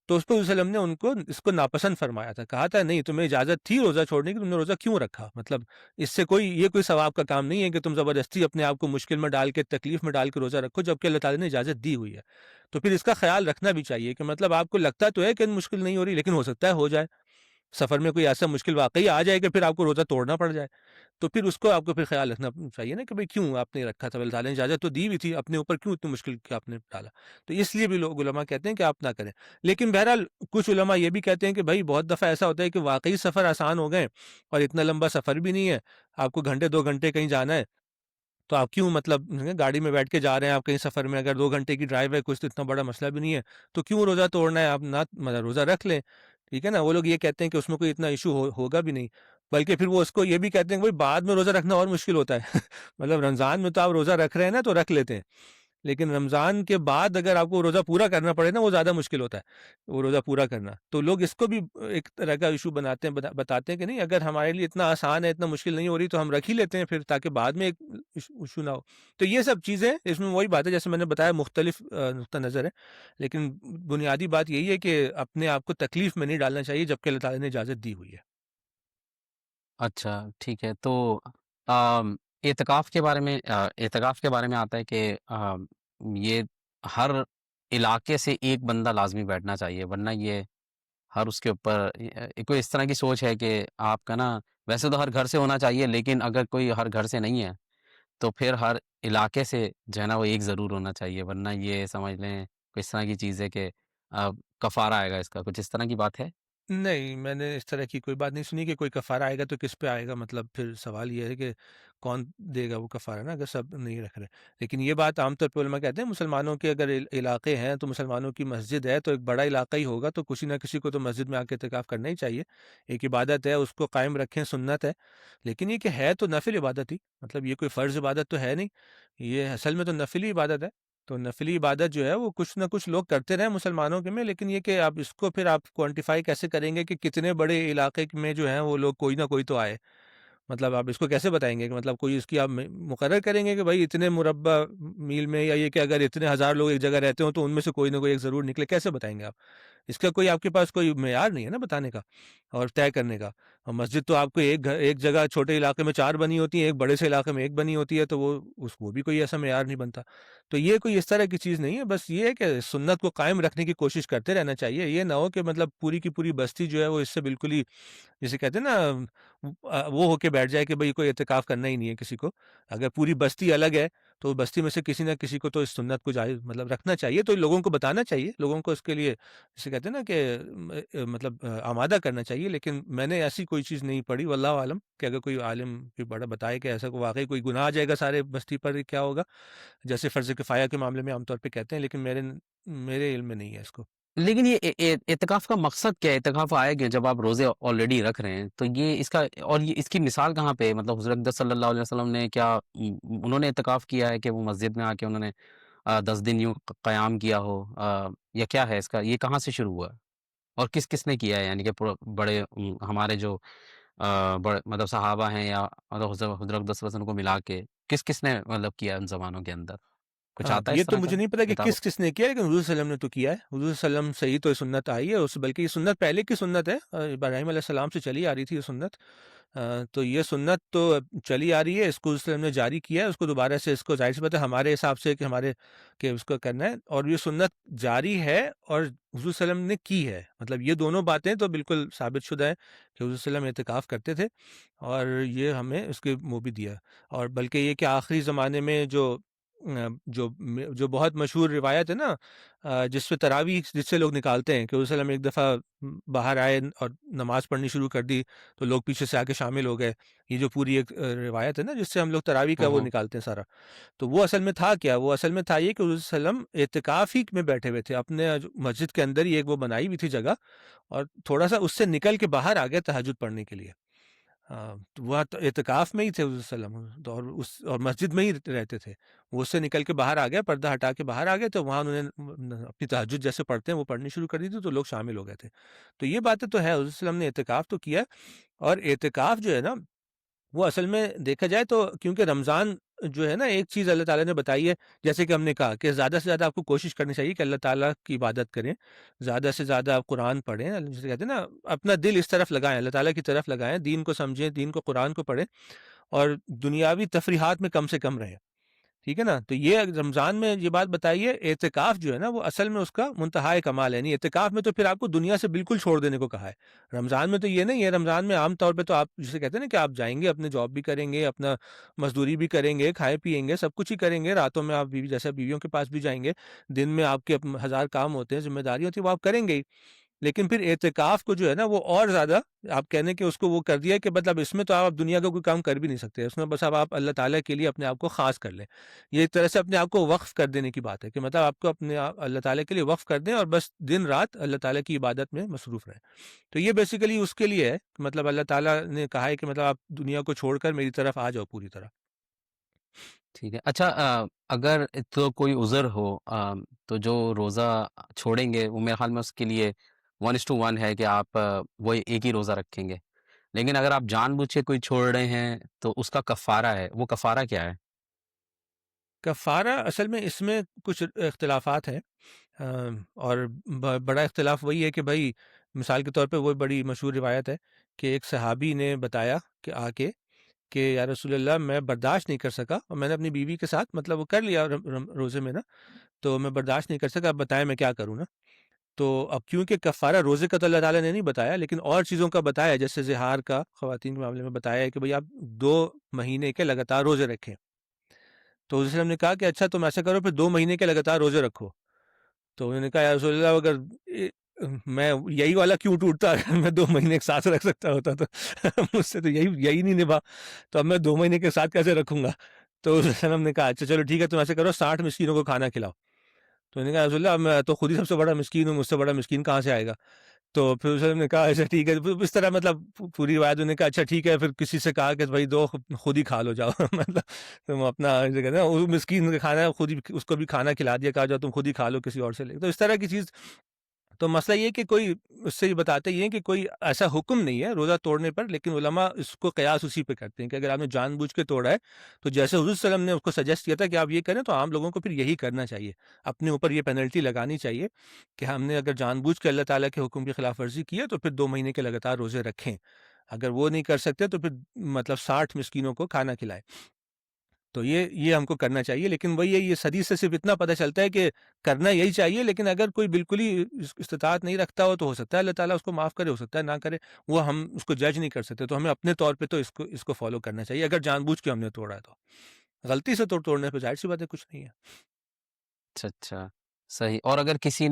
تو اس پہ وسلم نے ان کو اس کو ناپسند فرمایا تھا، کہا تھا نہیں تمہیں اجازت تھی روزہ چھوڑنے کی، تم نے روزہ کیوں رکھا؟ مطلب اس سے یہ کوئی ثواب کا کام نہیں ہے کہ تم زبردستی اپنے آپ کو مشکل میں ڈال کے تکلیف میں ڈال کے روزہ رکھو جبکہ اللہ تعالیٰ نے اجازت دی ہوئی ہے، تو پھر اس کا خیال رکھنا بھی چاہیے کہ مطلب آپ کو لگتا تو ہے کہ مشکل نہیں ہو رہی لیکن ہو سکتا ہے ہو جائے، سفر میں کوئی ایسا مشکل واقعی آ جائے کہ پھر آپ کو روزہ توڑنا پڑ جائے، تو پھر اس کو آپ کو پھر خیال رکھنا چاہیے نا کہ بھئی کیوں آپ نے رکھا تھا، اللہ تعالیٰ نے اجازت تو دی ہوئی تھی، اپنے اوپر کیوں اتنی مشکل کہ آپ نے ڈالا؟ تو اس لیے بھی لوگ علماء کہتے ہیں کہ آپ نہ کریں۔ لیکن بہرحال کچھ علماء یہ بھی کہتے ہیں کہ بھائی بہت دفعہ ایسا ہوتا ہے کہ واقعی سفر آسان ہو گئے اور اتنا لمبا سفر بھی نہیں ہے، آپ کو گھنٹے 2 گھنٹے کہیں جانا ہے، تو آپ کیوں مطلب گاڑی میں بیٹھ کے جا رہے ہیں آپ کہیں سفر میں، اگر 2 گھنٹے کی ڈرائیو ہے، کچھ تو اتنا بڑا مسئلہ بھی نہیں ہے، تو کیوں روزہ توڑنا ہے؟ آپ نہ مطلب روزہ رکھ لیں، ٹھیک ہے نا؟ وہ لوگ یہ کہتے ہیں کہ اس میں کوئی اتنا ایشو ہوگا بھی نہیں، بلکہ پھر وہ اس کو یہ بھی کہتے ہیں کہ بھائی بعد میں روزہ رکھنا اور مشکل ہوتا ہے مطلب رمضان میں تو آپ روزہ رکھ رہے ہیں نا تو رکھ لیتے ہیں، لیکن رمضان کے بعد اگر آپ کو روزہ پورا کرنا پڑے نا وہ زیادہ مشکل ہوتا ہے، وہ روزہ پورا کرنا، تو لوگ اس کو بھی ایک طرح کا ایشو بناتے ہیں، بتاتے ہیں کہ نہیں اگر ہمارے لیے اتنا آسان ہے، اتنا مشکل نہیں ہو رہی تو ہم رکھ ہی لیتے ہیں پھر، تاکہ بعد میں ایک ایشو نہ ہو۔ تو یہ سب چیزیں اس میں وہی بات ہے جیسے میں نے بتایا، مختلف نقطہ نظر ہے، لیکن بنیادی بات یہی ہے کہ اپنے آپ کو تکلیف میں نہیں ڈالنا چاہیے جبکہ اللہ تعالیٰ نے اجازت دی ہوئی ہے۔ اچھا، ٹھیک ہے۔ تو آم، اعتکاف کے بارے میں اعتکاف کے بارے میں آتا ہے کہ یہ ہر علاقے سے ایک بندہ لازمی بیٹھنا چاہیے، ورنہ یہ ہر اس کے اوپر کوئی اس طرح کی سوچ ہے کہ آپ کا نا ویسے تو ہر گھر سے ہونا چاہیے، لیکن اگر کوئی ہر گھر سے نہیں ہے تو پھر ہر علاقے سے جو ہے نا وہ ایک ضرور ہونا چاہیے، ورنہ یہ سمجھ لیں کوئی اس طرح کی چیز ہے کہ کفارہ آئے گا اس کا، کچھ اس طرح کی بات ہے؟ نہیں، میں نے اس طرح کی کوئی بات نہیں سنی کہ کوئی کفارہ آئے گا تو کس پہ آئے گا، مطلب پھر سوال یہ ہے کہ کون دے گا وہ کفارہ نا، اگر سب نہیں رکھ رہے۔ لیکن یہ بات عام طور پہ علماء کہتے ہیں مسلمانوں کے اگر علاقے ہیں تو مسلمانوں کی مسجد ہے تو ایک بڑا علاقہ ہی ہوگا، تو کسی نہ کسی کو تو مسجد میں آ کے اعتکاف کرنا ہی چاہیے، ایک عبادت ہے اس کو قائم رکھیں، سنت ہے، لیکن یہ کہ ہے تو نفل عبادت ہی، مطلب یہ کوئی فرض عبادت تو ہے نہیں، یہ اصل میں تو نفلی عبادت ہے۔ تو نفلی عبادت جو ہے وہ کچھ نہ کچھ لوگ کرتے رہے مسلمانوں کے میں، لیکن یہ کہ آپ اس کو پھر آپ کوانٹیفائی کیسے کریں گے کہ کتنے بڑے علاقے میں جو ہیں وہ لوگ کوئی نہ کوئی تو آئے، مطلب آپ اس کو کیسے بتائیں گے کہ مطلب کوئی اس کی آپ مقرر کریں گے کہ بھائی اتنے مربع میل میں، یا یہ کہ اگر اتنے ہزار لوگ ایک جگہ رہتے ہوں تو ان میں سے کوئی نہ کوئی ایک ضرور نکلے، کیسے بتائیں گے آپ؟ اس کا کوئی آپ کے پاس کوئی معیار نہیں ہے نا بتانے کا اور طے کرنے کا۔ اور مسجد تو آپ کو ایک جگہ چھوٹے علاقے میں 4 بنی ہوتی ہیں، ایک بڑے سے علاقے میں ایک بنی ہوتی ہے، تو وہ بھی کوئی ایسا معیار نہیں بنتا۔ تو یہ کوئی اس طرح کی چیز نہیں ہے، بس یہ ہے کہ سنت کو قائم رکھنے کی کوشش کرتے رہنا چاہیے، یہ نہ ہو کہ مطلب پوری کی پوری بستی جو ہے وہ اس سے بالکل ہی، جسے کہتے ہیں نا وہ ہو کے بیٹھ جائے کہ بھئی کوئی اعتکاف کرنا ہی نہیں ہے کسی کو۔ اگر پوری بستی الگ ہے تو بستی میں سے کسی نہ کسی کو تو اس سنت کو جائز مطلب رکھنا چاہیے، تو لوگوں کو بتانا چاہیے، لوگوں کو اس کے لیے جسے کہتے ہیں نا کہ مطلب آمادہ کرنا چاہیے، لیکن میں نے ایسی کوئی چیز نہیں پڑھی واللہ عالم کہ اگر کوئی عالم کوئی بڑا بتائے کہ ایسا کوئی واقعی کوئی گناہ آ جائے گا سارے بستی پر، کیا ہوگا، جیسے فرض کفایہ کے معاملے میں عام طور پہ کہتے ہیں، لیکن میرے علم میں نہیں ہے اس کو۔ لیکن یہ اعتکاف کا مقصد کیا ہے؟ اعتکاف آئے کہ جب آپ روزے آلریڈی رکھ رہے ہیں تو یہ اس کا اور یہ اس کی مثال کہاں پہ ہے؟ مطب حضور اقدس صلی اللہ علیہ وسلم نے کیا انہوں نے اعتکاف کیا ہے کہ وہ مسجد میں آ کے انہوں نے 10 دن یوں قیام کیا ہو، یا کیا ہے اس کا، یہ کہاں سے شروع ہوا اور کس کس نے کیا ہے؟ یعنی کہ بڑے ہمارے جو بڑے مطلب صحابہ ہیں یا مطلب حضور اقدس صلی اللہ علیہ وسلم کو ملا کے کس کس نے مطلب کیا ان زمانوں کے اندر؟ کچھ ہاں، آتا ہے یہ اس تو طرح کا مجھے نہیں پتا کہ کتاب؟ کس کس نے کیا، لیکن حضور صلی اللہ علیہ وسلم نے تو کیا ہے، حضور صلی اللہ علیہ وسلم سے ہی تو یہ سنت آئی ہے، اس بلکہ یہ سنت پہلے کی سنت ہے، ابراہیم علیہ السلام سے چلی آ رہی تھی یہ سنت، تو یہ سنت تو چلی آ رہی ہے، اس کو حضور صلی اللہ علیہ وسلم نے جاری کیا ہے، اس کو دوبارہ سے اس کو ظاہر سی بات ہے ہمارے حساب سے کہ کہ اس کو کرنا ہے، اور یہ سنت جاری ہے اور حضور صلی اللہ علیہ وسلم نے کی ہے، مطلب یہ دونوں باتیں تو بالکل ثابت شدہ ہیں کہ حضور صلی اللہ علیہ وسلم اعتکاف کرتے تھے، اور یہ ہمیں اس کے وہ بھی دیا، اور بلکہ یہ کہ آخری زمانے میں جو بہت مشہور روایت ہے نا، جس پہ تراویح جس سے لوگ نکالتے ہیں کہ حضور صلی اللہ علیہ وسلم ایک دفعہ باہر آئے اور نماز پڑھنی شروع کر دی تو لوگ پیچھے سے آ کے شامل ہو گئے، یہ جو پوری ایک روایت ہے نا جس سے ہم لوگ تراویح کا ہوں وہ ہوں نکالتے ہیں سارا، تو وہ اصل میں تھا کیا، وہ اصل میں تھا یہ کہ حضور صلی اللہ علیہ وسلم اعتکاف ہی میں بیٹھے ہوئے تھے اپنے مسجد کے اندر ہی، ایک وہ بنائی ہوئی تھی جگہ، اور تھوڑا سا اس سے نکل کے باہر آ گئے تہجد پڑھنے کے لیے، تو وہ تو اعتکاف میں ہی تھے حضور صلی اللہ علیہ وسلم، تو اور مسجد میں ہی رہتے تھے، وہ اس سے نکل کے باہر آ گئے، پردہ ہٹا کے باہر آ گئے، تو وہاں انہوں نے اپنی تہجد جیسے پڑھتے ہیں وہ پڑھنی شروع کر دی تھی، تو لوگ شامل ہو گئے تھے، تو یہ باتیں تو ہے، حضور صلی اللہ علیہ وسلم نے اعتکاف تو کیا ہے، اور اعتکاف جو ہے نا وہ اصل میں دیکھا جائے تو کیونکہ رمضان جو ہے نا ایک چیز اللہ تعالیٰ نے بتائی ہے، جیسے کہ ہم نے کہا کہ زیادہ سے زیادہ آپ کو کوشش کرنی چاہیے کہ اللہ تعالیٰ کی عبادت کریں، زیادہ سے زیادہ آپ قرآن پڑھیں، جسے کہتے ہیں نا اپنا دل اس طرف لگائیں، اللہ تعالیٰ کی طرف لگائیں، دین کو سمجھیں، دین کو قرآن کو پڑھیں، اور دنیاوی تفریحات میں کم سے کم رہیں، ٹھیک ہے نا؟ تو یہ رمضان میں یہ بات بتائیے، اعتکاف جو ہے نا وہ اصل میں اس کا منتہائے کمال ہے، یعنی اعتکاف میں تو پھر آپ کو دنیا سے بالکل چھوڑ دینے کو کہا ہے۔ رمضان میں تو یہ نہیں ہے، رمضان میں عام طور پہ تو آپ جسے کہتے ہیں نا کہ آپ جائیں گے، اپنے جاب بھی کریں گے، اپنا مزدوری بھی کریں گے، کھائے پیئیں گے، سب کچھ ہی کریں گے، راتوں میں آپ بیوی جیسے بیویوں کے پاس بھی جائیں گے، دن میں آپ کے ہزار کام ہوتے ہیں، ذمہ داری ہوتی ہے، وہ آپ کریں گے ہی۔ لیکن پھر اعتکاف کو جو ہے نا وہ اور زیادہ آپ کہنے کہ اس کو وہ کر دیا کہ مطلب اس میں تو آپ دنیا کا کوئی کام کر بھی نہیں سکتے، اس میں بس اب آپ اللہ تعالیٰ کے لیے اپنے آپ کو خاص کر لیں۔ یہ ایک طرح سے اپنے آپ کو وقف کر دینے کی بات ہے کہ مطلب آپ کو اپنے اللہ تعالیٰ کے لیے وقف کر دیں اور بس دن رات اللہ تعالیٰ کی عبادت میں مصروف رہیں۔ تو یہ بیسیکلی اس کے لیے ہے کہ مطلب اللہ تعالیٰ نے کہا ہے کہ مطلب آپ دنیا کو چھوڑ کر میری طرف آ جاؤ پوری طرح۔ ٹھیک ہے۔ اچھا اگر تو کوئی عذر ہو تو جو روزہ چھوڑیں گے وہ میرے خیال میں اس کے لیے 1:1 ہے کہ آپ وہ ایک ہی روزہ رکھیں گے۔ لیکن اگر آپ جان بوجھ کے کوئی چھوڑ رہے ہیں تو اس کا کفارہ ہے، وہ کفارہ کیا ہے؟ کفارہ اصل میں اس میں کچھ اختلافات ہیں، اور بڑا اختلاف وہی ہے کہ بھائی مثال کے طور پہ وہ بڑی مشہور روایت ہے کہ ایک صحابی نے بتایا کہ آ کے کہ یا رسول اللہ میں برداشت نہیں کر سکا، اور میں نے اپنی بیوی کے ساتھ مطلب وہ کر لیا روزے میں نا، تو میں برداشت نہیں کر سکا، اب بتائیں میں کیا کروں نا۔ تو اب کیونکہ کفارہ روزے کا تو اللہ تعالیٰ نے نہیں بتایا، لیکن اور چیزوں کا بتایا، جیسے زہار کا خواتین کے معاملے میں بتایا ہے کہ بھئی آپ 2 مہینے کے لگاتار روزے رکھیں۔ تو حضور صلی اللہ علیہ وسلم نے کہا کہ اچھا تم ایسا کرو، پھر 2 مہینے کے لگاتار روزے رکھو۔ تو انہوں نے کہا یا رسول اللہ اگر میں یہی والا کیوں ٹوٹتا، اگر میں 2 مہینے کے ساتھ رکھ سکتا ہوتا تو مجھ سے تو یہی نہیں نبھا، تو اب میں 2 مہینے کے ساتھ کیسے رکھوں گا؟ تو حضور صلی اللہ علیہ وسلم نے کہا اچھا چلو ٹھیک ہے، تم ایسا کرو 60 مسکینوں کو کھانا کھلاؤ۔ تو انہوں نے کہا رسول اللہ میں تو خود ہی سب سے بڑا مسکین ہوں، مجھ سے بڑا مسکین کہاں سے آئے گا؟ تو پھر حضور صلی اللہ علیہ وسلم نے کہا اچھا ٹھیک ہے، پھر اس طرح مطلب پوری روایت انہوں نے کہا اچھا ٹھیک ہے، پھر کسی سے کہا کہ بھائی دو خود ہی کھا لو جاؤ مطلب تم اپنا جو کہتے ہیں نا وہ مسکین کا کھانا ہے، خود ہی اس کو بھی کھانا کھلا دیا، کہا جاؤ تم خود ہی کھا لو کسی اور سے لے، تو اس طرح کی چیز۔ تو مسئلہ یہ کہ کوئی اس سے یہ بتاتے یہ ہیں کہ کوئی ایسا حکم نہیں ہے روزہ توڑنے پر، لیکن علماء اس کو قیاس اسی پہ کرتے ہیں کہ اگر آپ نے جان بوجھ کے توڑا ہے تو جیسے حضور صلی اللہ علیہ وسلم نے اس کو سجیسٹ کیا تھا کہ آپ یہ کریں، تو عام لوگوں کو پھر یہی کرنا چاہیے، اپنے اوپر یہ پینلٹی لگانی چاہیے کہ ہم نے اگر جان بوجھ کے اللہ تعالیٰ کے حکم کی خلاف ورزی کی ہے تو پھر 2 مہینے کے لگاتار روزے رکھیں، اگر وہ نہیں کر سکتے تو پھر مطلب 60 مسکینوں کو کھانا کھلائیں۔ تو یہ ہم کو کرنا چاہیے، لیکن وہی ہے، یہ حدیث سے صرف اتنا پتہ چلتا ہے کہ کرنا یہی چاہیے، لیکن اگر کوئی بالکل ہی استطاعت نہیں رکھتا ہو تو ہو سکتا ہے اللہ تعالیٰ اس کو معاف کرے، ہو سکتا ہے نہ کرے، وہ ہم اس کو جج نہیں کر سکتے، تو ہمیں اپنے طور پہ تو اس کو فالو کرنا چاہیے اگر جان بوجھ کے ہم نے توڑا ہے تو۔ غلطی سے توڑنے پہ ظاہر سی بات ہے کچھ نہیں ہے۔ اچھا، اچھا، صحیح۔ اور اگر کسی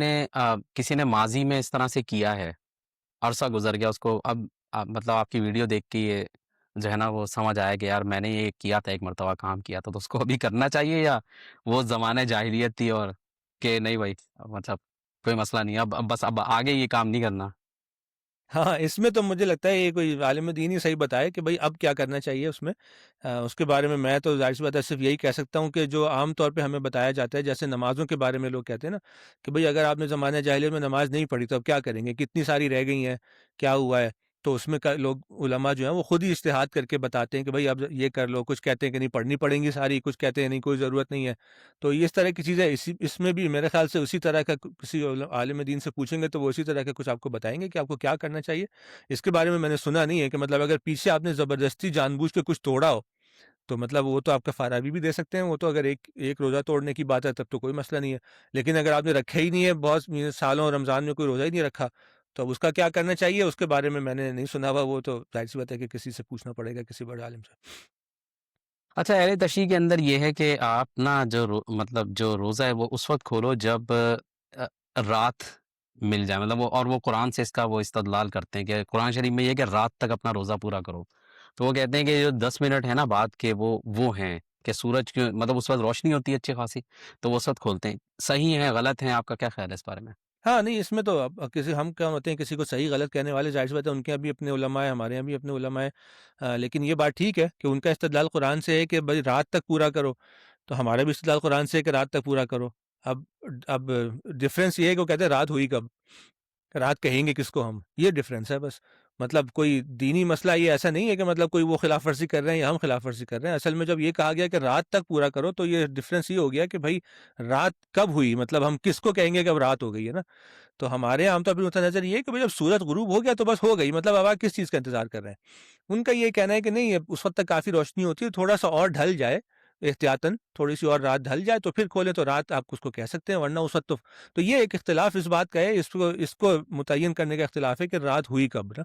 نے ماضی میں اس طرح سے کیا ہے، عرصہ گزر گیا، اس کو اب مطلب آپ کی ویڈیو دیکھ کے یہ جو ہے نا وہ سمجھ آیا کہ یار میں نے یہ کیا تھا، ایک مرتبہ کام کیا تھا، تو اس کو ابھی کرنا چاہیے، یا وہ زمانہ جاہلیت تھی اور کہ نہیں بھائی مطلب کوئی مسئلہ نہیں، اب بس اب آگے یہ کام نہیں کرنا؟ ہاں، اس میں تو مجھے لگتا ہے یہ کوئی عالم دین ہی صحیح بتائے کہ بھئی اب کیا کرنا چاہیے اس میں۔ اس کے بارے میں تو ظاہر سی بات ہے صرف یہی کہہ سکتا ہوں کہ جو عام طور پہ ہمیں بتایا جاتا ہے، جیسے نمازوں کے بارے میں لوگ کہتے ہیں نا کہ بھئی اگر آپ نے زمانہ جاہلیت میں نماز نہیں پڑھی تو اب کیا کریں گے؟ کتنی ساری رہ گئی ہیں، کیا ہوا ہے؟ تو اس میں لوگ علماء جو ہیں وہ خود ہی اجتہاد کر کے بتاتے ہیں کہ بھئی اب یہ کر لو، کچھ کہتے ہیں کہ نہیں پڑھنی پڑیں گی ساری، کچھ کہتے ہیں نہیں کوئی ضرورت نہیں ہے۔ تو اس طرح کی چیزیں اس میں بھی میرے خیال سے اسی طرح کا کسی عالم دین سے پوچھیں گے تو وہ اسی طرح کا کچھ آپ کو بتائیں گے کہ آپ کو کیا کرنا چاہیے۔ اس کے بارے میں نے سنا نہیں ہے کہ مطلب اگر پیچھے آپ نے زبردستی جان بوجھ کے کچھ توڑا ہو تو مطلب وہ تو آپ کا فارابی بھی دے سکتے ہیں، وہ تو اگر ایک روزہ توڑنے کی بات ہے تب تو کوئی مسئلہ نہیں ہے، لیکن اگر آپ نے رکھا ہی نہیں ہے، بہت سالوں رمضان میں کوئی روزہ ہی نہیں رکھا، تو اب اس کا کیا کرنا چاہیے اس کے بارے میں نے نہیں سنا ہوا، وہ تو ظاہر سی بات ہے کہ کسی سے پوچھنا پڑے گا، کسی بڑے عالم سے۔ اچھا، اہل تشریح کے اندر یہ ہے کہ آپ نا مطلب جو روزہ ہے وہ اس وقت کھولو جب رات مل جائے، مطلب وہ قرآن سے اس کا وہ استدلال کرتے ہیں کہ قرآن شریف میں یہ ہے کہ رات تک اپنا روزہ پورا کرو، تو وہ کہتے ہیں کہ جو 10 منٹ ہے نا بعد کے وہ ہیں کہ سورج کی مطلب اس وقت روشنی ہوتی ہے اچھی خاصی، تو وہ اس وقت کھولتے ہیں۔ صحیح ہے غلط ہے، آپ کا کیا خیال ہے اس بارے میں؟ ہاں، نہیں اس میں تو اب کسی ہم کیا ہوتے ہیں کسی کو صحیح غلط کہنے والے، ظاہر سی بات ہے ان کے بھی اپنے علماء ہیں، ہمارے یہاں بھی اپنے علماء ہیں، لیکن یہ بات ٹھیک ہے کہ ان کا استدلال قرآن سے ہے کہ بھائی رات تک پورا کرو، تو ہمارا بھی استدلال قرآن سے ہے کہ رات تک پورا کرو۔ اب اب ڈفرینس یہ ہے کہ وہ کہتے ہیں رات ہوئی کب، رات کہیں گے کس کو ہم، یہ ڈفرینس ہے بس۔ مطلب کوئی دینی مسئلہ یہ ایسا نہیں ہے کہ مطلب کوئی وہ خلاف ورزی کر رہے ہیں یا ہم خلاف ورزی کر رہے ہیں، اصل میں جب یہ کہا گیا کہ رات تک پورا کرو تو یہ ڈفرینس یہ ہو گیا کہ بھائی رات کب ہوئی، مطلب ہم کس کو کہیں گے کہ اب رات ہو گئی ہے نا۔ تو ہمارے عام طور پہ نقطہ نظر یہ ہے کہ بھائی جب سورج غروب ہو گیا تو بس ہو گئی، مطلب اب آپ کس چیز کا انتظار کر رہے ہیں؟ ان کا یہ کہنا ہے کہ نہیں، اس وقت تک کافی روشنی ہوتی ہے، تھوڑا سا اور ڈھل جائے احتیاطاً تھوڑی-سی اور رات ڈھل جائے تو پھر کھولیں تو رات آپ اس کو کہہ سکتے ہیں، ورنہ اس وقت تو یہ ایک اختلاف اس بات کا ہے، اس کو متعین کرنے کا اختلاف ہے کہ رات ہوئی کب نا؟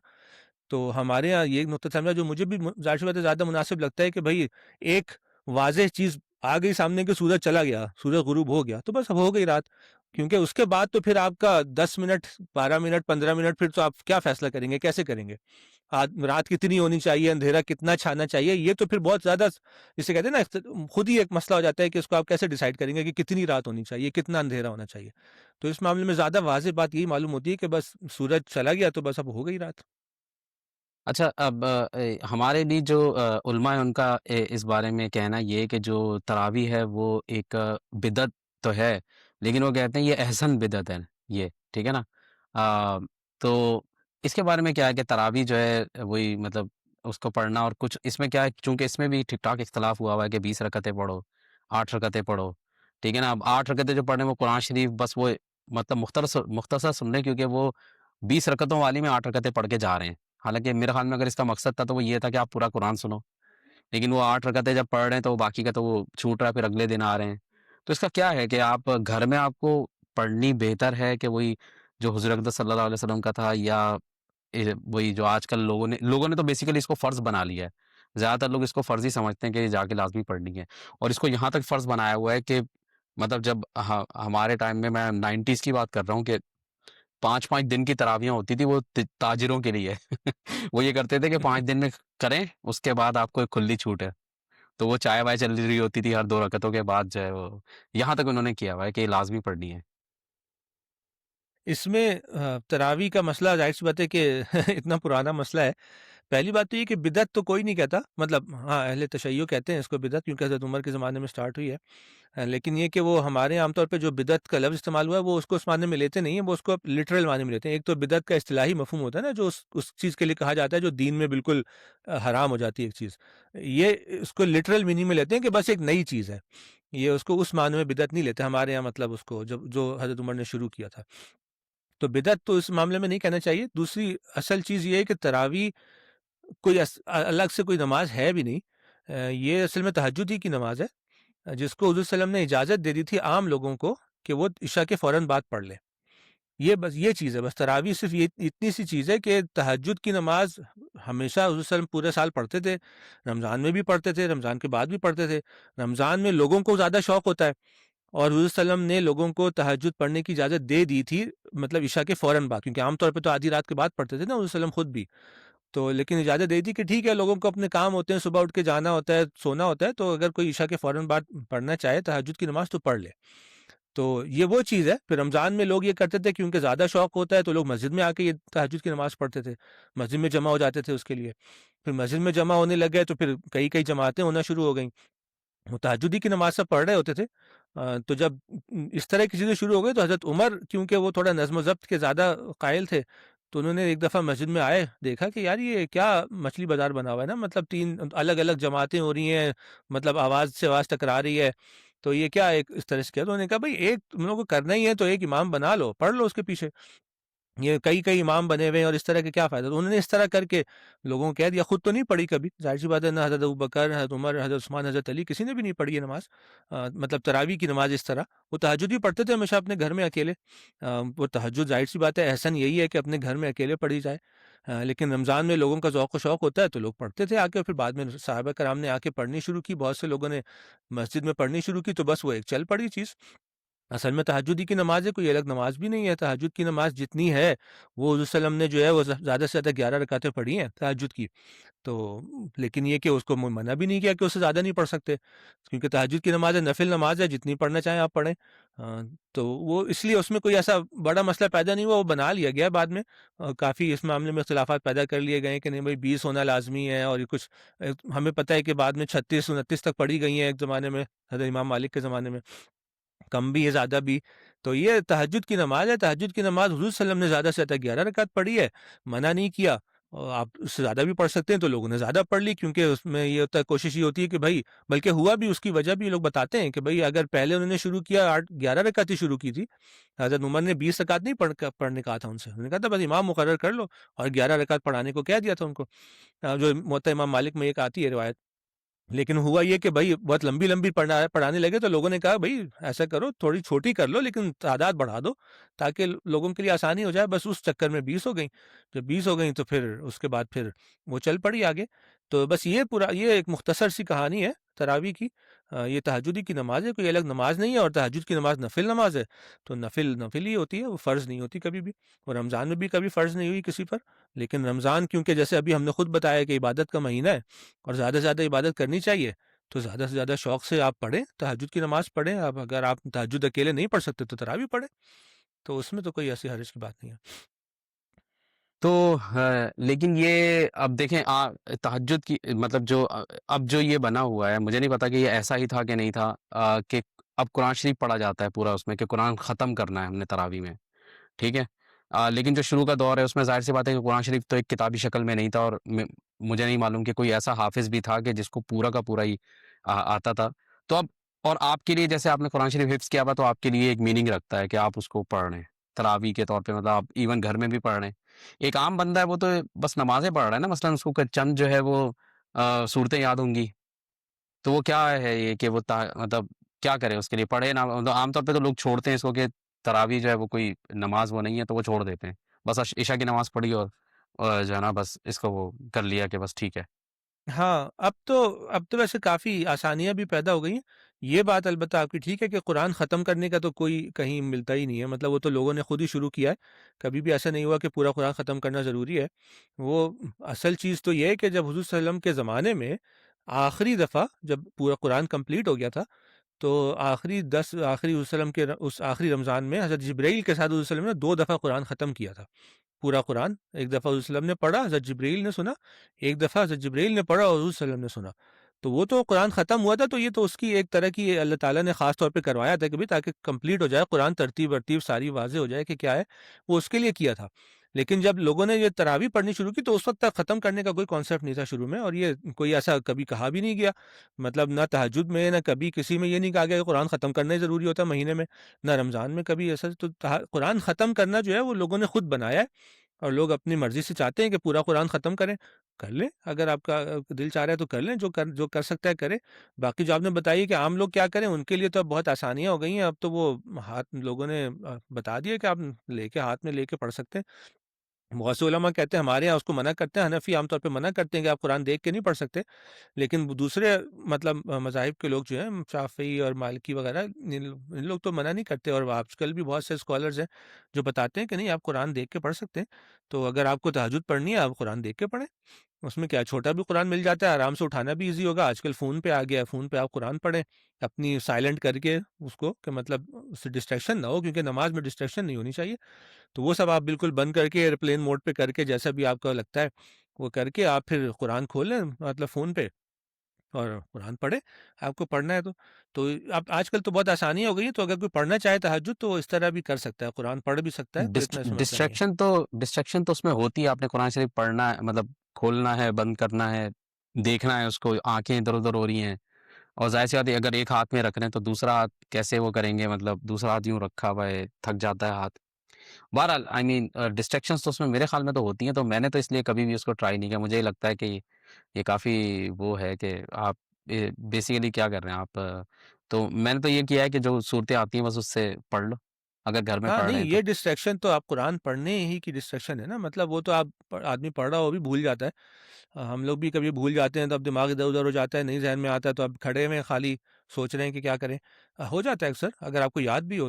تو ہمارے یہاں یہ نقطہ سمجھا جو مجھے بھی ظاہر سی بات ہے زیادہ مناسب لگتا ہے کہ بھئی ایک واضح چیز آ گئی سامنے کہ سورج چلا گیا، سورج غروب ہو گیا، تو بس اب ہو گئی رات۔ کیونکہ اس کے بعد تو پھر آپ کا 10 منٹ، 12 منٹ، 15 منٹ پھر تو آپ کیا فیصلہ کریں گے، کیسے کریں گے؟ رات کتنی ہونی چاہیے، اندھیرا کتنا چھانا چاہیے، یہ تو پھر بہت زیادہ جسے کہتے ہیں نا خود ہی ایک مسئلہ ہو جاتا ہے کہ اس کو آپ کیسے ڈیسائیڈ کریں گے کہ کتنی رات ہونی چاہیے، کتنا اندھیرا ہونا چاہیے۔ تو اس معاملے میں زیادہ واضح بات یہی معلوم ہوتی ہے کہ بس سورج چلا گیا تو بس اب ہو گئی رات۔ اچھا اب ہمارے بھی جو علماء ہیں ان کا اس بارے میں کہنا یہ ہے کہ جو تراویح ہے وہ ایک بدعت تو ہے، لیکن وہ کہتے ہیں یہ احسن بدعت ہے یہ، ٹھیک ہے نا؟ آ، تو اس کے بارے میں کیا ہے کہ تراویح جو ہے وہی مطلب اس کو پڑھنا اور کچھ اس میں کیا ہے چونکہ اس میں بھی ٹھیک ٹھاک اختلاف ہوا ہوا ہے کہ 20 رکعتیں پڑھو، 8 رکعتیں پڑھو، ٹھیک ہے نا؟ اب 8 رکعتیں جو پڑھیں وہ قرآن شریف بس وہ مطلب مختصر مختصر سن لیں کیونکہ وہ 20 رکعتوں والی میں 8 رکعتیں پڑھ کے جا رہے ہیں۔ حالانکہ میرے خیال میں اگر اس کا مقصد تھا تو وہ یہ تھا کہ آپ پورا قرآن سنو، لیکن وہ 8 رکعتیں جب پڑھ رہے ہیں تو وہ باقی کا تو وہ چھوٹ رہا ہے، پھر اگلے دن آ رہے ہیں۔ تو اس کا کیا ہے کہ آپ گھر میں آپ کو پڑھنی بہتر ہے کہ وہی جو حضور اقدس صلی اللہ علیہ وسلم کا تھا، یا وہی جو آج کل لوگوں نے تو بیسیکلی اس کو فرض بنا لیا ہے۔ زیادہ تر لوگ اس کو فرض ہی سمجھتے ہیں کہ یہ جا کے لازمی پڑھنی ہے، اور اس کو یہاں تک فرض بنایا ہوا ہے کہ مطلب جب ہمارے ٹائم میں 90s کی بات کر رہا ہوں کہ 5-5 دن کی تراویحیں ہوتی تھی وہ تاجروں کے لیے وہ یہ کرتے تھے کہ 5 دن میں کریں، اس کے بعد آپ کو ایک کھلی چھوٹ ہے، تو وہ چائے وائے چل رہی ہوتی تھی ہر 2 رکعتوں کے بعد جو ہے وہ یہاں تک انہوں نے کیا ہوا ہے کہ یہ لازمی پڑھنی ہے۔ اس میں تراویح کا مسئلہ ظاہر سی بات ہے کہ اتنا پرانا مسئلہ ہے۔ پہلی بات تو یہ کہ بدعت تو کوئی نہیں کہتا، مطلب ہاں اہل تشیع کہتے ہیں اس کو بدعت کیونکہ حضرت عمر کے زمانے میں سٹارٹ ہوئی ہے۔ لیکن یہ کہ وہ ہمارے عام طور پہ جو بدعت کا لفظ استعمال ہوا ہے وہ اس کو اس معنی میں لیتے نہیں ہیں، وہ اس کو لٹرل معنی میں لیتے ہیں۔ ایک تو بدعت کا اصطلاحی مفہوم ہوتا ہے نا جو اس چیز کے لیے کہا جاتا ہے جو دین میں بالکل حرام ہو جاتی ہے ایک چیز، یہ اس کو لٹرل میننگ میں لیتے ہیں کہ بس ایک نئی چیز ہے، یہ اس کو اس معنی میں بدعت نہیں لیتے ہمارے یہاں، مطلب اس کو جو حضرت عمر نے شروع کیا تھا، تو بدعت تو اس معاملے میں نہیں کہنا چاہیے۔ دوسری اصل چیز یہ ہے کہ تراویح کوئی الگ سے کوئی نماز ہے بھی نہیں، یہ اصل میں تہجد ہی کی نماز ہے، جس کو حضور صلی اللہ علیہ وسلم نے اجازت دے دی تھی عام لوگوں کو کہ وہ عشاء کے فوراً بعد پڑھ لیں۔ یہ بس یہ چیز ہے، بس تراویح صرف یہ اتنی سی چیز ہے کہ تہجد کی نماز ہمیشہ حضور صلی اللہ علیہ وسلم پورے سال پڑھتے تھے، رمضان میں بھی پڑھتے تھے، رمضان کے بعد بھی پڑھتے تھے۔ رمضان میں لوگوں کو زیادہ شوق ہوتا ہے اور حضور صلی اللہ علیہ وسلم نے لوگوں کو تہجد پڑھنے کی اجازت دے دی تھی، مطلب عشاء کے فوراً بعد، کیونکہ عام طور پہ تو آدھی رات کے بعد پڑھتے تھے نا حضور صلی اللہ علیہ وسلم خود بھی، تو لیکن اجازت دے دی کہ ٹھیک ہے لوگوں کو اپنے کام ہوتے ہیں، صبح اٹھ کے جانا ہوتا ہے، سونا ہوتا ہے، تو اگر کوئی عشاء کے فوراً بعد پڑھنا چاہے تہجد کی نماز تو پڑھ لے۔ تو یہ وہ چیز ہے۔ پھر رمضان میں لوگ یہ کرتے تھے کیونکہ زیادہ شوق ہوتا ہے تو لوگ مسجد میں آ کے یہ تہجد کی نماز پڑھتے تھے، مسجد میں جمع ہو جاتے تھے اس کے لیے۔ پھر مسجد میں جمع ہونے لگ گئے تو پھر کئی کئی جماعتیں ہونا شروع ہو گئیں، وہ تہجدی کی نماز سب پڑھ رہے ہوتے تھے۔ تو جب اس طرح کی چیزیں شروع ہو گئی تو حضرت عمر کیونکہ وہ تھوڑا نظم و ضبط کے زیادہ قائل تھے، تو انہوں نے ایک دفعہ مسجد میں آئے، دیکھا کہ یار یہ کیا مچھلی بازار بنا ہوا ہے نا، مطلب 3 الگ الگ جماعتیں ہو رہی ہیں، مطلب آواز سے آواز ٹکرا رہی ہے، تو یہ کیا ایک اس طرح سے کیا، تو انہوں نے کہا بھائی ایک تم لوگوں کو کرنا ہی ہے تو ایک امام بنا لو، پڑھ لو اس کے پیچھے، یہ کئی کئی امام بنے ہوئے ہیں اور اس طرح کے کیا فائدہ، تو انہوں نے اس طرح کر کے لوگوں کو کہہ دیا، خود تو نہیں پڑھی کبھی، ظاہر سی بات ہے، نہ حضرت ابوبکر، حضرت عمر، حضرت عثمان، حضرت علی، کسی نے بھی نہیں پڑھی یہ نماز، مطلب تراویح کی نماز اس طرح، وہ تہجد بھی پڑھتے تھے ہمیشہ اپنے گھر میں اکیلے، وہ تہجد ظاہر سی بات ہے احسن یہی ہے کہ اپنے گھر میں اکیلے پڑھی جائے، لیکن رمضان میں لوگوں کا ذوق و شوق ہوتا ہے تو لوگ پڑھتے تھے آ کے، پھر بعد میں صحابہ کرام نے آ کے پڑھنی شروع کی، بہت سے لوگوں نے مسجد میں پڑھنی شروع کی، تو بس وہ ایک چل پڑی چیز۔ اصل میں تہجد ہی کی نماز ہے، کوئی الگ نماز بھی نہیں ہے، تہجد کی نماز جتنی ہے وہ حضور صلی اللہ علیہ وسلم نے جو ہے وہ زیادہ سے زیادہ 11 رکعتیں پڑھی ہیں تہجد کی، تو لیکن یہ کہ اس کو منع بھی نہیں کیا کہ اس سے زیادہ نہیں پڑھ سکتے، کیونکہ تہجد کی نماز ہے، نفل نماز ہے، جتنی پڑھنا چاہیں آپ پڑھیں، تو وہ اس لیے اس میں کوئی ایسا بڑا مسئلہ پیدا نہیں ہوا، وہ بنا لیا گیا بعد میں، کافی اس معاملے میں اختلافات پیدا کر لیے گئے ہیں کہ نہیں بھائی 20 ہونا لازمی ہے، اور یہ کچھ ہمیں پتہ ہے کہ بعد میں 36 29 تک پڑھی گئی ہیں ایک زمانے میں، حضرت امام مالک کے زمانے میں، کم بھی ہے زیادہ بھی، تو یہ تہجد کی نماز ہے، تہجد کی نماز حضور صلی اللہ علیہ وسلم نے زیادہ سے زیادہ 11 رکعت پڑھی ہے، منع نہیں کیا، اور آپ اس سے زیادہ بھی پڑھ سکتے ہیں، تو لوگوں نے زیادہ پڑھ لی، کیونکہ اس میں یہ ہوتا ہے، کوشش یہ ہوتی ہے کہ بھائی، بلکہ ہوا بھی اس کی وجہ بھی لوگ بتاتے ہیں کہ بھائی اگر پہلے انہوں نے شروع کیا 11 رکعت ہی شروع کی تھی، حضرت عمر نے 20 رکعت نہیں پڑھنے کہا تھا ان سے، انہوں نے کہا تھا بس امام مقرر کر لو، اور 11 رکعت پڑھانے کو کہہ دیا تھا ان کو، جو موطا امام مالک میں ایک آتی ہے روایت، لیکن ہوا یہ کہ بھائی بہت لمبی پڑھانے لگے، تو لوگوں نے کہا بھائی ایسا کرو، تھوڑی چھوٹی کر لو لیکن تعداد بڑھا دو تاکہ لوگوں کے لیے آسانی ہو جائے۔ بس اس چکر میں 20 ہو گئیں۔ جب 20 ہو گئیں تو پھر اس کے بعد پھر وہ چل پڑی آگے۔ تو بس یہ ایک مختصر سی کہانی ہے تراویح کی۔ یہ تہجدی کی نماز ہے، کوئی الگ نماز نہیں ہے، اور تہجد کی نماز نفل نماز ہے، تو نفل ہی ہوتی ہے، وہ فرض نہیں ہوتی کبھی بھی، اور رمضان میں بھی کبھی فرض نہیں ہوئی کسی پر۔ لیکن رمضان کیونکہ جیسے ابھی ہم نے خود بتایا کہ عبادت کا مہینہ ہے اور زیادہ سے زیادہ عبادت کرنی چاہیے، تو زیادہ سے زیادہ شوق سے آپ پڑھیں، تہجد کی نماز پڑھیں۔ اب اگر آپ تہجد اکیلے نہیں پڑھ سکتے تو تراویح پڑھیں، تو اس میں تو کوئی ایسی حرج کی بات نہیں ہے۔ تو لیکن یہ اب دیکھیں تہجد کی مطلب جو اب جو یہ بنا ہوا ہے، مجھے نہیں پتا کہ یہ ایسا ہی تھا کہ نہیں تھا، کہ اب قرآن شریف پڑھا جاتا ہے پورا اس میں، کہ قرآن ختم کرنا ہے ہم نے تراویح میں، ٹھیک ہے؟ لیکن جو شروع کا دور ہے اس میں ظاہر سی بات ہے کہ قرآن شریف تو ایک کتابی شکل میں نہیں تھا، اور مجھے نہیں معلوم کہ کوئی ایسا حافظ بھی تھا کہ جس کو پورا کا پورا ہی آتا تھا۔ تو اب اور آپ کے لیے جیسے آپ نے قرآن شریف حفظ کیا ہوا، تو آپ کے لیے ایک میننگ رکھتا ہے کہ آپ اس کو پڑھ رہے ہیں تراویح کے طور پہ، مطلب آپ ایون گھر میں بھی پڑھ رہے ہیں۔ ایک عام بندہ ہے وہ تو بس نمازیں پڑھ رہا ہے نا، مثلا اس کو چند جو ہے وہ صورتیں یاد ہوں گی، تو وہ کیا ہے یہ کہ وہ مطلب کیا کرے اس کے لیے، پڑھے نہ، مطلب عام طور پہ تو لوگ چھوڑتے ہیں اس کو کہ تراویح جو ہے وہ کوئی نماز وہ نہیں ہے، تو وہ چھوڑ دیتے ہیں، بس عشاء کی نماز پڑھی اور جو ہے نا بس اس کو وہ کر لیا کہ بس ٹھیک ہے۔ ہاں، اب تو ویسے کافی آسانیاں بھی پیدا ہو گئی ہیں۔ یہ بات البتہ آپ کی ٹھیک ہے کہ قرآن ختم کرنے کا تو کوئی کہیں ملتا ہی نہیں ہے، مطلب وہ تو لوگوں نے خود ہی شروع کیا ہے، کبھی بھی ایسا نہیں ہوا کہ پورا قرآن ختم کرنا ضروری ہے۔ وہ اصل چیز تو یہ ہے کہ جب حضور صلی اللہ علیہ وسلم کے زمانے میں آخری دفعہ جب پورا قرآن کمپلیٹ ہو گیا تھا، تو آخری حضور صلی اللہ علیہ وسلم کے اس آخری رمضان میں حضرت جبرائیل کے ساتھ حضور صلی اللہ علیہ وسلم نے 2 دفعہ قرآن ختم کیا تھا، پورا قرآن۔ ایک دفعہ حضور صلی اللہ علیہ وسلم نے پڑھا، حضرت جبرائیل نے سنا، ایک دفعہ حضرت جبرائیل نے پڑھا اور حضور صلی اللہ علیہ وسلم نے سنا۔ تو وہ تو قرآن ختم ہوا تھا، تو یہ تو اس کی ایک طرح کی اللہ تعالیٰ نے خاص طور پہ کروایا تھا کہ بھی تاکہ کمپلیٹ ہو جائے قرآن، ترتیب ورتیب ساری واضح ہو جائے کہ کیا ہے، وہ اس کے لیے کیا تھا۔ لیکن جب لوگوں نے یہ تراویح پڑھنی شروع کی تو اس وقت تک ختم کرنے کا کوئی کانسیپٹ نہیں تھا شروع میں، اور یہ کوئی ایسا کبھی کہا بھی نہیں گیا، مطلب نہ تہجد میں نہ کبھی کسی میں یہ نہیں کہا گیا کہ قرآن ختم کرنا ہی ضروری ہوتا ہے مہینے میں، نہ رمضان میں کبھی ایسا۔ تو قرآن ختم کرنا جو ہے وہ لوگوں نے خود بنایا ہے، اور لوگ اپنی مرضی سے چاہتے ہیں کہ پورا قرآن ختم کریں، کر لیں، اگر آپ کا دل چاہ رہا ہے تو کر لیں، جو کر سکتا ہے کرے۔ باقی جو آپ نے بتائی کہ عام لوگ کیا کریں، ان کے لیے تو اب بہت آسانیاں ہو گئی ہیں، اب تو وہ لوگوں نے بتا دیا کہ آپ ہاتھ میں لے کے پڑھ سکتے ہیں۔ بہت سے علماء کہتے ہیں، ہمارے یہاں اس کو منع کرتے ہیں، حنفی عام طور پہ منع کرتے ہیں کہ آپ قرآن دیکھ کے نہیں پڑھ سکتے، لیکن دوسرے مطلب مذاہب کے لوگ جو ہیں، شافعی اور مالکی وغیرہ، ان لوگ تو منع نہیں کرتے، اور آج کل بھی بہت سے اسکالرز ہیں جو بتاتے ہیں کہ نہیں، آپ قرآن دیکھ کے پڑھ سکتے ہیں۔ تو اگر آپ کو تہجد پڑھنی ہے، آپ قرآن دیکھ کے پڑھیں، اس میں کیا ہے، چھوٹا بھی قرآن مل جاتا ہے، آرام سے اٹھانا بھی ایزی ہوگا، آج کل فون پہ آ گیا ہے، فون پہ آپ قرآن پڑھیں، اپنی سائلنٹ کر کے اس کو، کہ مطلب اس سے ڈسٹریکشن نہ ہو، کیونکہ نماز میں ڈسٹریکشن نہیں ہونی چاہیے۔ تو وہ سب آپ بالکل بند کر کے ایئرپلین موڈ پہ کر کے، جیسا بھی آپ کو لگتا ہے وہ کر کے، آپ پھر قرآن کھول لیں مطلب فون پہ، اور قرآن پڑھیں، آپ کو پڑھنا ہے تو اب آج کل تو بہت آسانی ہو گئی ہے، تو اگر کوئی پڑھنا چاہے تہجد تو وہ اس طرح بھی کر سکتا ہے، قرآن پڑھ بھی سکتا ہے، کوئی اتنا اس میں مسئلہ نہیں ہے۔ ڈسٹریکشن تو اس میں ہوتی ہے، آپ نے قرآن شریف پڑھنا ہے، مطلب کھولنا ہے، بند کرنا ہے، دیکھنا ہے اس کو، آنکھیں ادھر ادھر ہو رہی ہیں، اور ظاہر سی بات ہے اگر ایک ہاتھ میں رکھ رہے ہیں تو دوسرا ہاتھ کیسے وہ کریں گے، مطلب دوسرا ہاتھ یوں رکھا ہوا ہے، تھک جاتا ہے ہاتھ۔ بہرحال آئی مین ڈسٹریکشنس تو اس میں میرے خیال میں تو ہوتی ہیں، تو میں نے تو اس لیے کبھی بھی اس کو ٹرائی نہیں کیا، مجھے یہ لگتا ہے کہ یہ کافی وہ ہے کہ آپ بیسیکلی کیا کر رہے ہیں آپ، تو میں نے تو یہ کیا ہے کہ جو صورتیں آتی ہیں بس اس سے پڑھ لو، اگر گھر میں ہاں پڑھ رہے نہیں، ہیں تو۔ یہ ڈسٹریکشن تو آپ قرآن پڑھنے ہی کی ڈسٹریکشن ہے نا، مطلب وہ تو آپ آدمی پڑھ رہا ہو وہ بھی بھول جاتا ہے۔ ہم لوگ بھی کبھی بھول جاتے ہیں، تو اب دماغ ادھر ادھر ہو جاتا ہے، نہیں ذہن میں آتا ہے، تو اب کھڑے میں خالی سوچ رہے ہیں کہ کیا کریں، ہو جاتا ہے اکثر، اگر آپ کو یاد بھی ہو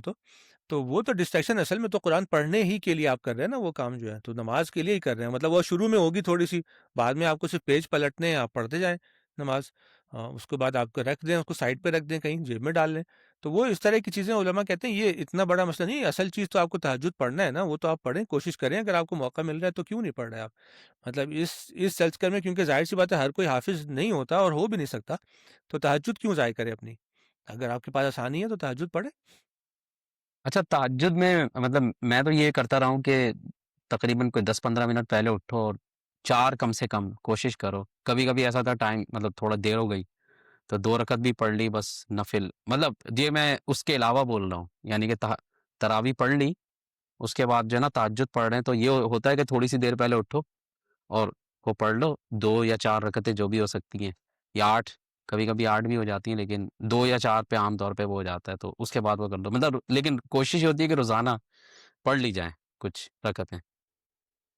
تو وہ تو ڈسٹریکشن اصل میں تو قرآن پڑھنے ہی کے لیے آپ کر رہے ہیں نا، وہ کام جو ہے تو نماز کے لیے ہی کر رہے ہیں، مطلب وہ شروع میں ہوگی تھوڑی سی، بعد میں آپ کو صرف پیج پلٹنے ہیں، آپ پڑھتے جائیں نماز، اس کے بعد آپ کو رکھ دیں، اس کو سائڈ پہ رکھ دیں، کہیں جیب میں ڈال لیں۔ تو وہ اس طرح کی چیزیں علماء کہتے ہیں یہ اتنا بڑا مسئلہ نہیں ہے، اصل چیز تو آپ کو تہجد پڑھنا ہے نا، وہ تو آپ پڑھیں، کوشش کریں، اگر آپ کو موقع مل رہا ہے تو کیوں نہیں پڑھ رہے آپ، مطلب اس سلسلے میں، کیونکہ ظاہر سی بات ہے ہر کوئی حافظ نہیں ہوتا اور ہو بھی نہیں سکتا، تو تہجد کیوں ضائع کرے اپنی، اگر آپ کے پاس آسانی ہے تو تہجد پڑھیں۔ اچھا تہجد میں مطلب میں تو یہ کرتا رہا ہوں کہ تقریباً کوئی 10-15 منٹ پہلے اٹھو اور 4 کم سے کم کوشش کرو، کبھی کبھی ایسا تھا ٹائم مطلب تھوڑا دیر ہو گئی تو 2 رکعت بھی پڑھ لی بس نفل، مطلب یہ میں اس کے علاوہ بول رہا ہوں، یعنی کہ تراویح پڑھ لی، اس کے بعد جو ہے نا تہجد پڑھ رہے ہیں تو یہ ہوتا ہے کہ تھوڑی سی دیر پہلے اٹھو اور وہ پڑھ لو، 2 یا 4 رکعتیں جو بھی ہو سکتی ہیں، یا 8، کبھی-کبھی 8 بھی ہو جاتی ہیں لیکن 2 یا 4 پہ عام طور پہ وہ ہو جاتا ہے، تو اس کے بعد وہ کر دو۔ مطلب لیکن کوشش یہ ہوتی ہے کہ روزانہ پڑھ لی جائیں کچھ رکعتیں۔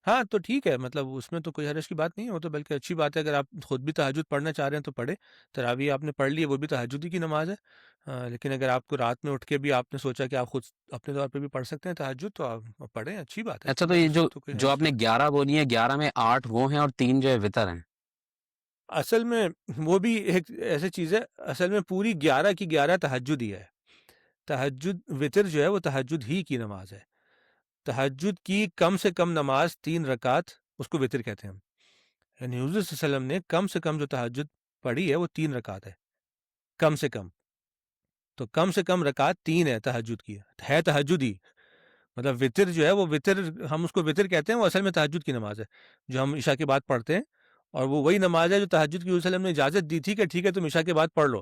ہاں، تو ٹھیک ہے، مطلب اس میں تو کوئی حرج کی بات نہیں ہے، وہ تو بلکہ اچھی بات ہے، اگر آپ خود بھی تہجد پڑھنا چاہ رہے ہیں تو پڑھیں، تراویح آپ نے پڑھ لی ہے، وہ بھی تہجد ہی کی نماز ہے، لیکن اگر آپ کو رات میں اٹھ کے بھی آپ نے سوچا کہ آپ خود اپنے طور پہ بھی پڑھ سکتے ہیں تہجد، تو آپ پڑھیں، اچھی بات ہے، اچھا تو یہ اس جو میں تو کوئی جو حرج آپ کی نے بات نہیں۔ 11 بولی ہیں، 11 میں 8 وہ ہیں اور 3 جو ہے وتر ہیں؟ اصل میں وہ بھی ایک ایسی چیز ہے، اصل میں پوری 11 کی 11 تہجد ہی ہے، تہجد وتر جو ہے وہ تہجد ہی کی نماز ہے، تہجد کی کم سے کم نماز 3 رکعت، اس کو وتر کہتے ہیں ہم، یعنی حضور صلی اللہ علیہ وسلم نے کم سے کم جو تہجد پڑھی ہے وہ 3 رکعت ہے، کم سے کم، تو کم سے کم رکعت 3 ہے تہجد کی، ہے تہجد ہی، مطلب وتر جو ہے وہ وتر، ہم اس کو وتر کہتے ہیں، وہ اصل میں تہجد کی نماز ہے جو ہم عشاء کے بعد پڑھتے ہیں، اور وہ وہی نماز ہے جو تہجد کی حضور صلی اللہ علیہ وسلم نے اجازت دی تھی کہ ٹھیک ہے تم عشاء کے بعد پڑھ لو،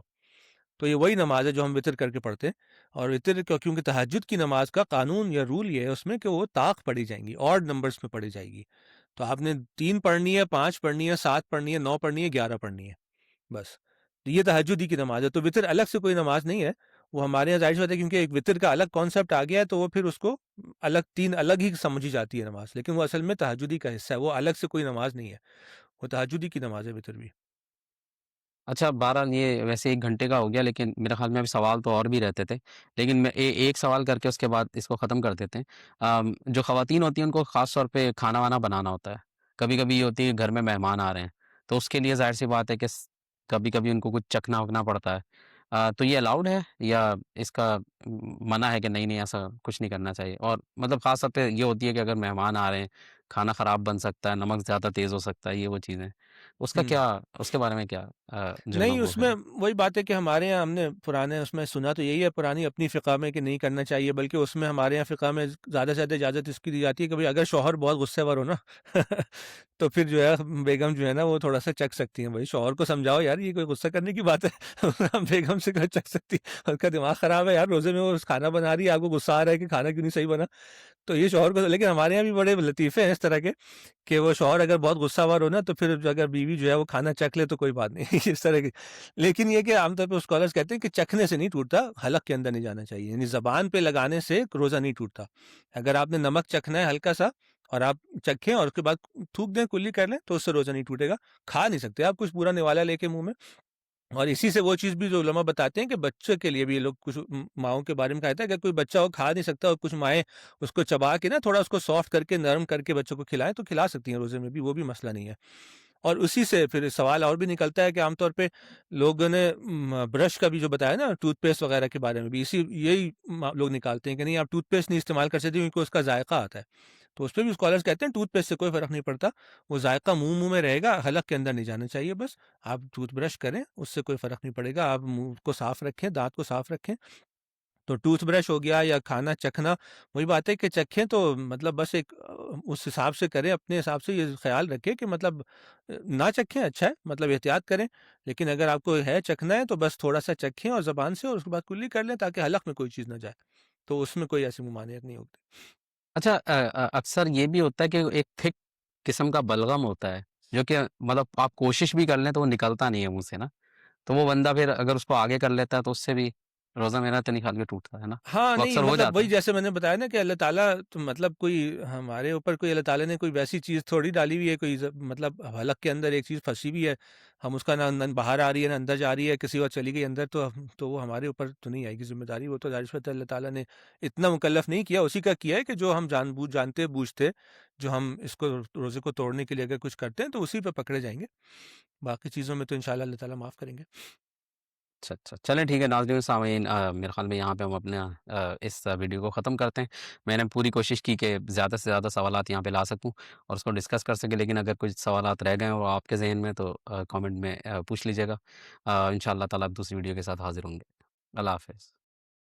تو یہ وہی نماز ہے جو ہم وتر کر کے پڑھتے ہیں، اور وتر کیونکہ تہجد کی نماز کا قانون یا رول یہ ہے اس میں کہ وہ طاق پڑھی جائیں گی، آڈ نمبرز میں پڑھی جائے گی، تو آپ نے 3 پڑھنی ہے، 5 پڑھنی ہے، 7 پڑھنی ہے، 9 پڑھنی ہے، 11 پڑھنی ہے، بس، تو یہ تہجد ہی کی نماز ہے، تو وتر الگ سے کوئی نماز نہیں ہے، وہ ہمارے یہاں ظاہر سی بات ہے کیونکہ ایک وتر کا الگ کانسیپٹ آ گیا ہے، تو وہ پھر اس کو الگ 3 الگ ہی سمجھی جاتی ہے نماز، لیکن وہ اصل میں تہجد ہی کا حصہ ہے، وہ الگ سے کوئی نماز نہیں ہے، وہ تہجد ہی کی نماز ہے وتر بھی۔ اچھا بہرحال یہ ویسے 1 گھنٹے کا ہو گیا لیکن میرے خیال میں ابھی سوال تو اور بھی رہتے تھے، لیکن میں ایک سوال کر کے اس کے بعد اس کو ختم کر دیتے ہیں۔ جو خواتین ہوتی ہیں ان کو خاص طور پہ کھانا وانا بنانا ہوتا ہے، کبھی-کبھی یہ ہوتی ہے کہ گھر میں مہمان آ رہے ہیں، تو اس کے لیے ظاہر سی بات ہے کہ کبھی-کبھی ان کو کچھ چکھنا وکھنا پڑتا ہے، تو یہ الاؤڈ ہے یا اس کا منع ہے کہ نہیں ایسا کچھ نہیں کرنا چاہیے؟ اور مطلب خاص طور پہ یہ ہوتی ہے کہ اگر مہمان آ رہے ہیں، کھانا خراب بن سکتا ہے، نمک زیادہ تیز ہو سکتا ہے، یہ وہ چیزیں، اس کا ہوں کیا، اس کے بارے میں کیا جو ہے نا نہیں، وہ اس ہے؟ میں وہی بات ہے کہ ہمارے یہاں ہم نے پرانے اس میں سنا تو یہی ہے، پرانی اپنی فقہ میں کہ نہیں کرنا چاہیے، بلکہ اس میں ہمارے یہاں فقہ میں زیادہ سے زیادہ اجازت اس کی دی جاتی ہے کہ بھئی اگر شوہر بہت غصے ور ہو نا تو پھر جو ہے بیگم جو ہے نا وہ تھوڑا سا چکھ سکتی ہیں، بھائی شوہر کو سمجھاؤ یار یہ کوئی غصہ کرنے کی بات ہے بیگم سے کہاں چکھ سکتی، اس کا دماغ خراب ہے یار، روزے میں وہ کھانا بنا رہی ہے، آپ کو غصہ آ رہا ہے کہ کھانا کیوں نہیں صحیح بنا، تو یہ شوہر کو، لیکن ہمارے یہاں بھی بڑے لطیفے ہیں اس طرح کے کہ وہ شوہر اگر بہت غصہ وار ہو نا تو پھر اگر بیوی جو ہے وہ کھانا چکھ لے تو کوئی بات نہیں اس طرح کی، لیکن یہ کہ عام طور پہ اسکالرس کہتے ہیں کہ چکھنے سے نہیں ٹوٹتا، حلق کے اندر نہیں جانا چاہیے، یعنی زبان پہ لگانے سے روزہ نہیں ٹوٹتا، اگر آپ نے نمک چکھنا ہے ہلکا سا اور آپ چکھیں اور اس کے بعد تھوک دیں، کلی کر لیں، تو اس سے روزہ نہیں ٹوٹے گا، کھا نہیں سکتے آپ کچھ پورا نوالا لے کے منہ میں، اور اسی سے وہ چیز بھی جو علماء بتاتے ہیں کہ بچے کے لیے بھی یہ لوگ کچھ ماؤں کے بارے میں کہتا ہے کہ کوئی بچہ وہ کھا نہیں سکتا اور کچھ مائیں اس کو چبا کے نا تھوڑا اس کو سافٹ کر کے نرم کر کے بچوں کو کھلائیں تو کھلا سکتی ہیں روزے میں بھی، وہ بھی مسئلہ نہیں ہے، اور اسی سے پھر سوال اور بھی نکلتا ہے کہ عام طور پہ لوگوں نے برش کا بھی جو بتایا نا ٹوتھ پیسٹ وغیرہ کے بارے میں بھی یہی لوگ نکالتے ہیں کہ نہیں آپ ٹوتھ پیسٹ نہیں استعمال کر سکتے کیونکہ اس کا ذائقہ آتا ہے، تو اس پہ بھی اسکالرس کہتے ہیں ٹوتھ پیسٹ سے کوئی فرق نہیں پڑتا، وہ ذائقہ منہ میں رہے گا، حلق کے اندر نہیں جانا چاہیے، بس آپ ٹوتھ برش کریں اس سے کوئی فرق نہیں پڑے گا، آپ منہ کو صاف رکھیں، دانت کو صاف رکھیں، تو ٹوتھ برش ہو گیا یا کھانا چکھنا، وہی بات ہے کہ چکھیں تو مطلب بس ایک اس حساب سے کریں، اپنے حساب سے یہ خیال رکھیں کہ مطلب نہ چکھیں اچھا ہے، مطلب احتیاط کریں، لیکن اگر آپ کو ہے چکھنا ہے تو بس تھوڑا سا چکھیں اور زبان سے، اور اس کے بعد کلی کر لیں تاکہ حلق میں کوئی چیز نہ جائے، تو اس میں کوئی ایسی ممانعت نہیں ہوتی۔ اچھا اکثر یہ بھی ہوتا ہے کہ ایک تھک قسم کا بلغم ہوتا ہے جو کہ مطلب آپ کوشش بھی کر لیں تو وہ نکلتا نہیں ہے منہ سے نا، تو وہ بندہ پھر اگر اس کو آگے کر لیتا ہے تو اس سے بھی روزہ میرا تو نہیں خیال کے ٹوٹتا ہے نا، ہاں، وہ نہیں اکثر ہو مطلب جاتا وہی ہے۔ جیسے میں نے بتایا نا کہ اللہ تعالیٰ تو مطلب کوئی ہمارے اوپر کوئی اللہ تعالیٰ نے کوئی ویسی چیز تھوڑی ڈالی ہوئی ہے، کوئی مطلب حلق کے اندر ایک چیز پھنسی ہوئی ہے، ہم اس کا نہ باہر آ رہی ہے نہ اندر جا رہی ہے، کسی اور چلی گئی اندر، تو وہ ہمارے اوپر تو نہیں آئے گی ذمہ داری، وہ تو ظاہر سی بات ہے اللہ تعالیٰ نے اتنا مکلف نہیں کیا، اسی کا کیا ہے کہ جو ہم جانتے بوجھتے جو ہم اس کو روزے کو توڑنے کے لیے اگر کچھ کرتے ہیں تو اسی پہ پکڑے جائیں گے، باقی چیزوں میں تو انشاءاللہ اللہ تعالیٰ معاف کریں گے۔ اچھا اچھا چلیں ٹھیک ہے ناظرین و سامعین، میرے خیال میں یہاں پہ ہم اپنا اس ویڈیو کو ختم کرتے ہیں۔ میں نے پوری کوشش کی کہ زیادہ سے زیادہ سوالات یہاں پہ لا سکوں اور اس کو ڈسکس کر سکیں، لیکن اگر کچھ سوالات رہ گئے اور آپ کے ذہن میں تو کامنٹ میں پوچھ لیجیے گا، ان شاء اللہ تعالیٰ دوسری ویڈیو کے ساتھ حاضر ہوں گے۔ اللہ حافظ۔